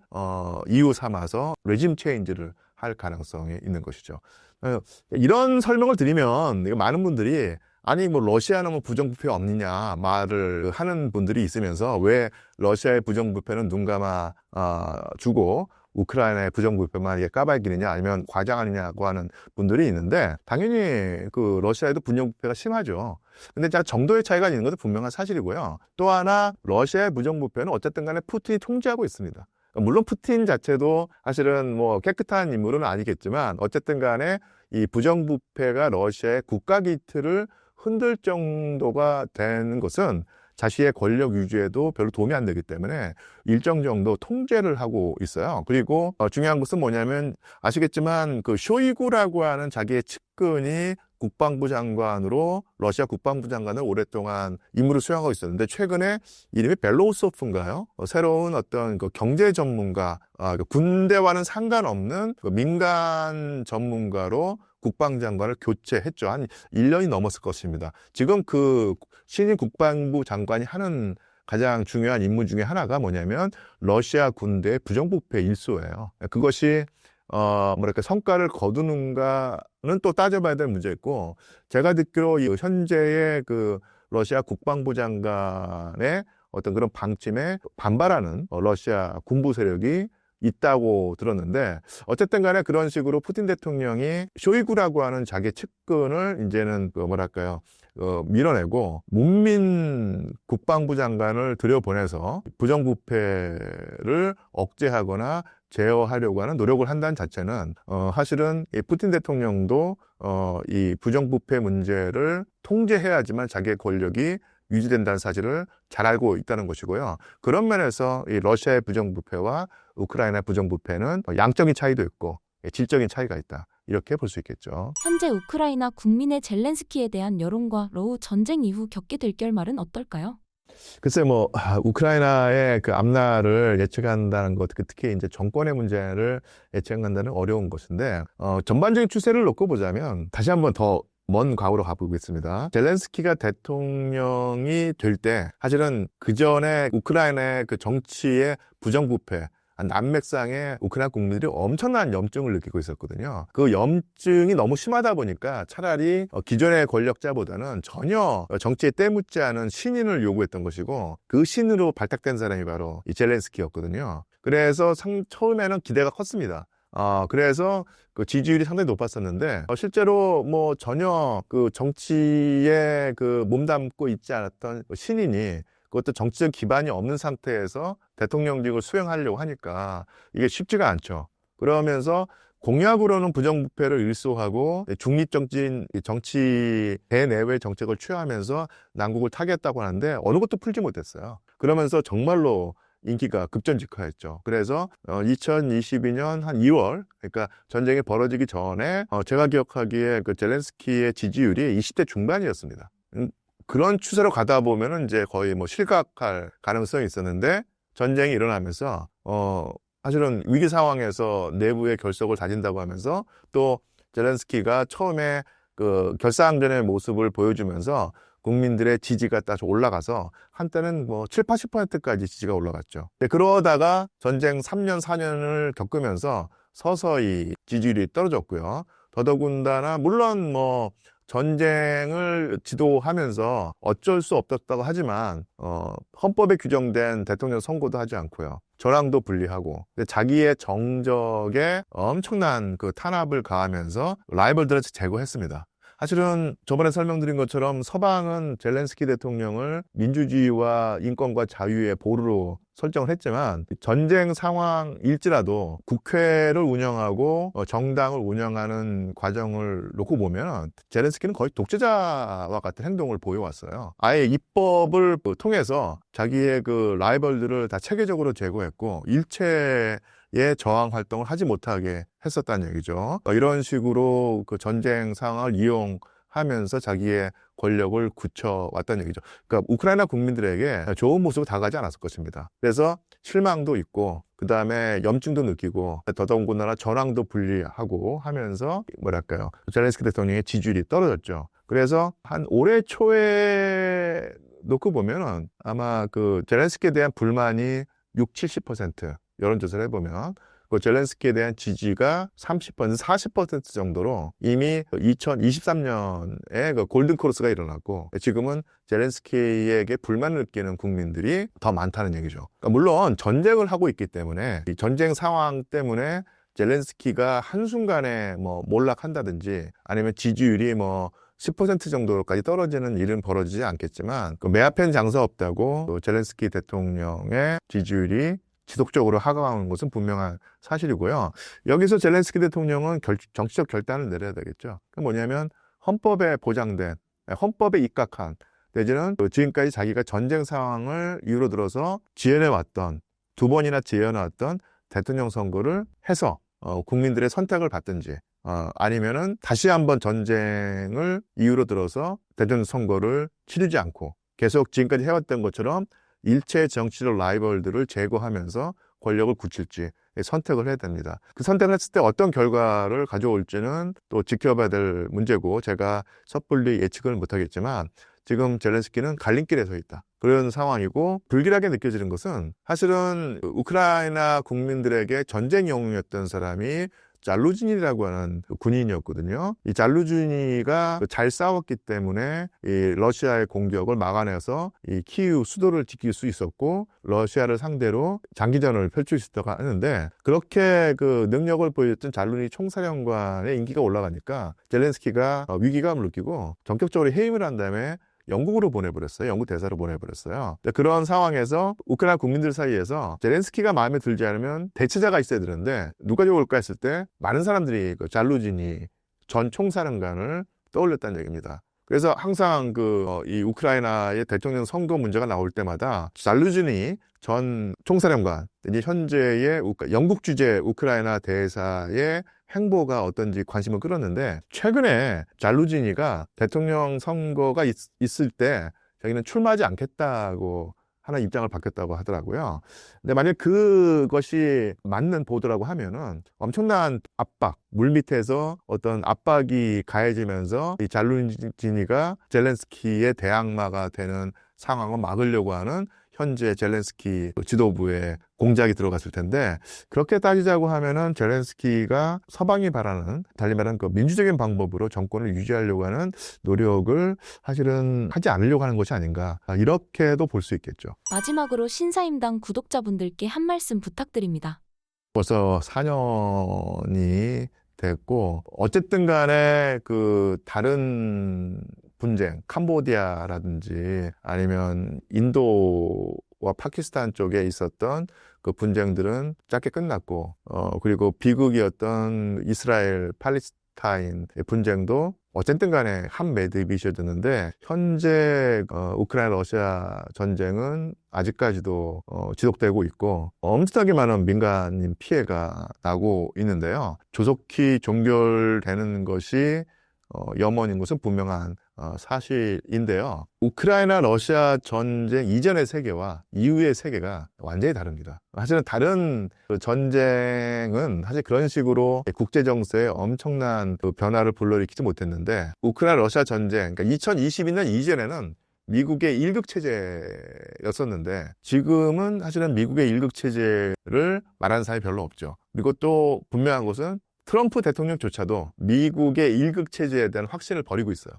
이유 삼아서 레짐 체인지를 할 가능성이 있는 것이죠. 이런 설명을 드리면 많은 분들이 아니 뭐 러시아는 뭐 부정부패 없느냐 말을 하는 분들이 있으면서 왜 러시아의 부정부패는 눈 감아 주고 우크라이나의 부정부패만 이게 까발기느냐 아니면 과장하느냐고 하는 분들이 있는데 당연히 그 러시아에도 부정부패가 심하죠. 근데 정도의 차이가 있는 것도 분명한 사실이고요. 또 하나 러시아의 부정부패는 어쨌든 간에 푸틴이 통제하고 있습니다. 물론 푸틴 자체도 사실은 뭐 깨끗한 인물은 아니겠지만 어쨌든 간에 이 부정부패가 러시아의 국가 기틀을 흔들 정도가 되는 것은 자신의 권력 유지에도 별로 도움이 안 되기 때문에 일정 정도 통제를 하고 있어요. 그리고 중요한 것은 뭐냐면 아시겠지만 그 쇼이구라고 하는 자기의 측근이 국방부 장관으로 러시아 국방부 장관을 오랫동안 임무를 수행하고 있었는데 최근에 이름이 벨로우소프인가요? 새로운 어떤 그 경제 전문가, 군대와는 상관없는 그 민간 전문가로 국방장관을 교체했죠. 한 1년이 넘었을 것입니다. 지금 그 신임 국방부 장관이 하는 가장 중요한 임무 중에 하나가 뭐냐면 러시아 군대의 부정부패 일소예요. 그것이 뭐랄까 성과를 거두는가는 또 따져봐야 될 문제였고 제가 듣기로 이 현재의 그 러시아 국방부 장관의 어떤 그런 방침에 반발하는 러시아 군부 세력이 있다고 들었는데 어쨌든 간에 그런 식으로 푸틴 대통령이 쇼이구라고 하는 자기 측근을 이제는 그 뭐랄까요 밀어내고 문민 국방부 장관을 들여보내서 부정부패를 억제하거나 제어하려고 하는 노력을 한다는 자체는 사실은 이 푸틴 대통령도 이 부정부패 문제를 통제해야지만 자기의 권력이 유지된다는 사실을 잘 알고 있다는 것이고요. 그런 면에서 이 러시아의 부정부패와 우크라이나의 부정부패는 양적인 차이도 있고 질적인 차이가 있다. 이렇게 볼 수 있겠죠. 현재 우크라이나 국민의 젤렌스키에 대한 여론과 러우 전쟁 이후 겪게 될 결말은 어떨까요? 글쎄 뭐 우크라이나의 그 앞날을 예측한다는 것, 특히 이제 정권의 문제를 예측한다는 어려운 것인데 전반적인 추세를 놓고 보자면 다시 한번 더 먼 과거로 가보겠습니다. 젤렌스키가 대통령이 될 때 사실은 그 전에 우크라이나의 그 정치의 부정부패 난맥상에 우크라이나 국민들이 엄청난 염증을 느끼고 있었거든요. 그 염증이 너무 심하다 보니까 차라리 기존의 권력자보다는 전혀 정치에 때묻지 않은 신인을 요구했던 것이고 그 신으로 발탁된 사람이 바로 이 젤렌스키였거든요. 그래서 처음에는 기대가 컸습니다. 그래서 그 지지율이 상당히 높았었는데 실제로 뭐 전혀 그 정치에 그 몸담고 있지 않았던 신인이 그것도 정치적 기반이 없는 상태에서 대통령직을 수행하려고 하니까 이게 쉽지가 않죠. 그러면서 공약으로는 부정부패를 일소하고 중립적인 정치 대내외 정책을 취하면서 난국을 타겠다고 하는데 어느 것도 풀지 못했어요. 그러면서 정말로 인기가 급전직하였죠. 그래서 2022년 한 2월, 그러니까 전쟁이 벌어지기 전에 제가 기억하기에 그 젤렌스키의 지지율이 20대 중반이었습니다. 그런 추세로 가다 보면은 이제 거의 뭐 실각할 가능성이 있었는데 전쟁이 일어나면서 사실은 위기 상황에서 내부의 결속을 다진다고 하면서 또 젤렌스키가 처음에 그 결사항전의 모습을 보여주면서 국민들의 지지가 다시 올라가서 한때는 뭐 7, 80%까지 지지가 올라갔죠. 그러다가 전쟁 3년, 4년을 겪으면서 서서히 지지율이 떨어졌고요. 더더군다나 물론 뭐 전쟁을 지도하면서 어쩔 수 없었다고 하지만 헌법에 규정된 대통령 선거도 하지 않고요. 전황도 분리하고 자기의 정적에 엄청난 그 탄압을 가하면서 라이벌들을 제거했습니다. 사실은 저번에 설명드린 것처럼 서방은 젤렌스키 대통령을 민주주의와 인권과 자유의 보루로 설정을 했지만 전쟁 상황일지라도 국회를 운영하고 정당을 운영하는 과정을 놓고 보면 젤렌스키는 거의 독재자와 같은 행동을 보여왔어요. 아예 입법을 통해서 자기의 그 라이벌들을 다 체계적으로 제거했고 일체의 저항 활동을 하지 못하게 했었다는 얘기죠. 이런 식으로 그 전쟁 상황을 이용하면서 자기의 권력을 굳혀왔다는 얘기죠. 그러니까 우크라이나 국민들에게 좋은 모습을 다가지 않았을 것입니다. 그래서 실망도 있고 그 다음에 염증도 느끼고 더더군다나 전황도 분리하고 하면서 뭐랄까요, 젤렌스키 대통령의 지지율이 떨어졌죠. 그래서 한 올해 초에 놓고 보면은 아마 그 젤렌스키에 대한 불만이 60, 70% 여론조사를 해보면 그 젤렌스키에 대한 지지가 30%, 40% 정도로 이미 2023년에 그 골든 크로스가 일어났고 지금은 젤렌스키에게 불만을 느끼는 국민들이 더 많다는 얘기죠. 그러니까 물론 전쟁을 하고 있기 때문에 이 전쟁 상황 때문에 젤렌스키가 한순간에 뭐 몰락한다든지 아니면 지지율이 뭐 10% 정도까지 떨어지는 일은 벌어지지 않겠지만 그 매 앞엔 장사 없다고 또 젤렌스키 대통령의 지지율이 지속적으로 하강하는 것은 분명한 사실이고요. 여기서 젤렌스키 대통령은 정치적 결단을 내려야 되겠죠. 그 뭐냐면 헌법에 보장된, 헌법에 입각한 내지는 지금까지 자기가 전쟁 상황을 이유로 들어서 지연해왔던, 2번이나 지연해왔던 대통령 선거를 해서 국민들의 선택을 받든지 아니면은 다시 한번 전쟁을 이유로 들어서 대통령 선거를 치르지 않고 계속 지금까지 해왔던 것처럼 일체 정치적 라이벌들을 제거하면서 권력을 굳힐지 선택을 해야 됩니다. 그 선택을 했을 때 어떤 결과를 가져올지는 또 지켜봐야 될 문제고 제가 섣불리 예측을 못하겠지만 지금 젤렌스키는 갈림길에 서 있다. 그런 상황이고 불길하게 느껴지는 것은 사실은 우크라이나 국민들에게 전쟁 영웅이었던 사람이 잘루진이라고 하는 군인이었거든요. 이 잘루진이가 잘 싸웠기 때문에 이 러시아의 공격을 막아내서 이 키이우 수도를 지킬 수 있었고 러시아를 상대로 장기전을 펼칠 수 있다고 하는데 그렇게 그 능력을 보여줬던 잘루니 총사령관의 인기가 올라가니까 젤렌스키가 위기감을 느끼고 전격적으로 해임을 한 다음에 영국으로 보내버렸어요. 영국 대사로 보내버렸어요. 그런 상황에서 우크라이나 국민들 사이에서 젤렌스키가 마음에 들지 않으면 대체자가 있어야 되는데 누가 좋을까 했을 때 많은 사람들이 그 잘루지니 전 총사령관을 떠올렸다는 얘기입니다. 그래서 항상 이 우크라이나의 대통령 선거 문제가 나올 때마다 잘루지니 전 총사령관, 이제 현재의 영국 주재 우크라이나 대사의 행보가 어떤지 관심을 끌었는데 최근에 잘루지니가 대통령 선거가 있을 때 자기는 출마하지 않겠다고 하는 입장을 바뀌었다고 하더라고요. 근데 만약 그것이 맞는 보도라고 하면은 엄청난 압박, 물밑에서 어떤 압박이 가해지면서 이 잘루지니가 젤렌스키의 대항마가 되는 상황을 막으려고 하는 현재 젤렌스키 지도부의 공작이 들어갔을 텐데 그렇게 따지자고 하면은 젤렌스키가 서방이 바라는 달리 말하는 그 민주적인 방법으로 정권을 유지하려고 하는 노력을 사실은 하지 않으려고 하는 것이 아닌가 이렇게도 볼 수 있겠죠. 마지막으로 신사임당 구독자분들께 한 말씀 부탁드립니다. 벌써 4년이 됐고 어쨌든 간에 그 다른 분쟁, 캄보디아라든지 아니면 인도와 파키스탄 쪽에 있었던 그 분쟁들은 짧게 끝났고, 그리고 비극이었던 이스라엘, 팔레스타인 분쟁도 어쨌든 간에 한 매듭이 씌워졌는데, 현재, 우크라이나 러시아 전쟁은 아직까지도, 지속되고 있고, 엄청나게 많은 민간인 피해가 나고 있는데요. 조속히 종결되는 것이 염원인 것은 분명한 사실인데요. 우크라이나 러시아 전쟁 이전의 세계와 이후의 세계가 완전히 다릅니다. 사실은 다른 전쟁은 사실 그런 식으로 국제 정세에 엄청난 변화를 불러일으키지 못했는데 우크라이나 러시아 전쟁, 그러니까 2022년 이전에는 미국의 일극 체제였었는데 지금은 사실은 미국의 일극 체제를 말하는 사람이 별로 없죠. 그리고 또 분명한 것은 트럼프 대통령조차도 미국의 일극 체제에 대한 확신을 버리고 있어요.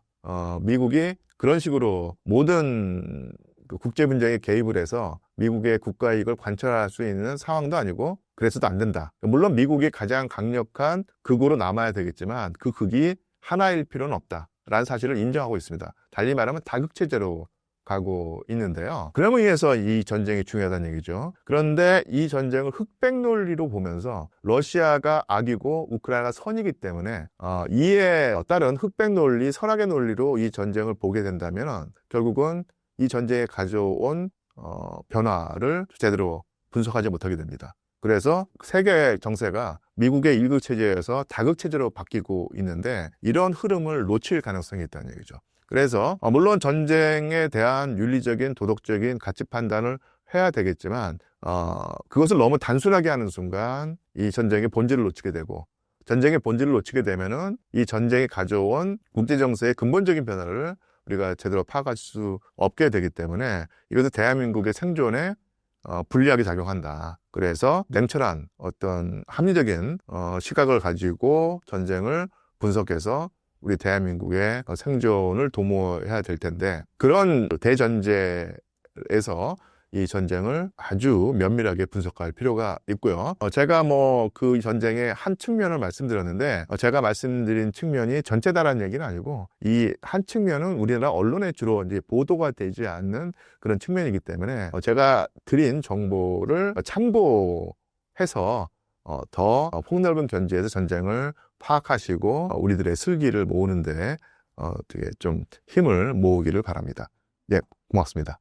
미국이 그런 식으로 모든 국제 분쟁에 개입을 해서 미국의 국가 이익을 관철할 수 있는 상황도 아니고 그래서도 안 된다. 물론 미국이 가장 강력한 극으로 남아야 되겠지만 그 극이 하나일 필요는 없다라는 사실을 인정하고 있습니다. 달리 말하면 다극 체제로 가고 있는데요. 그럼에 의해서 이 전쟁이 중요하다는 얘기죠. 그런데 이 전쟁을 흑백 논리로 보면서 러시아가 악이고 우크라이나가 선이기 때문에 이에 따른 흑백 논리, 선악의 논리로 이 전쟁을 보게 된다면 결국은 이 전쟁에 가져온 변화를 제대로 분석하지 못하게 됩니다. 그래서 세계 정세가 미국의 일극 체제에서 다극 체제로 바뀌고 있는데 이런 흐름을 놓칠 가능성이 있다는 얘기죠. 그래서 물론 전쟁에 대한 윤리적인 도덕적인 가치 판단을 해야 되겠지만 그것을 너무 단순하게 하는 순간 이 전쟁의 본질을 놓치게 되고 전쟁의 본질을 놓치게 되면은 이 전쟁이 가져온 국제 정세의 근본적인 변화를 우리가 제대로 파악할 수 없게 되기 때문에 이것은 대한민국의 생존에 불리하게 작용한다. 그래서 냉철한 어떤 합리적인 시각을 가지고 전쟁을 분석해서 우리 대한민국의 생존을 도모해야 될 텐데, 그런 대전제에서 이 전쟁을 아주 면밀하게 분석할 필요가 있고요. 제가 그 전쟁의 한 측면을 말씀드렸는데, 제가 말씀드린 측면이 전체다라는 얘기는 아니고, 이 한 측면은 우리나라 언론에 주로 이제 보도가 되지 않는 그런 측면이기 때문에, 제가 드린 정보를 참고해서 더 폭넓은 견지에서 전쟁을 파악하시고 우리들의 슬기를 모으는데 되게 좀 힘을 모으기를 바랍니다. 예, 고맙습니다.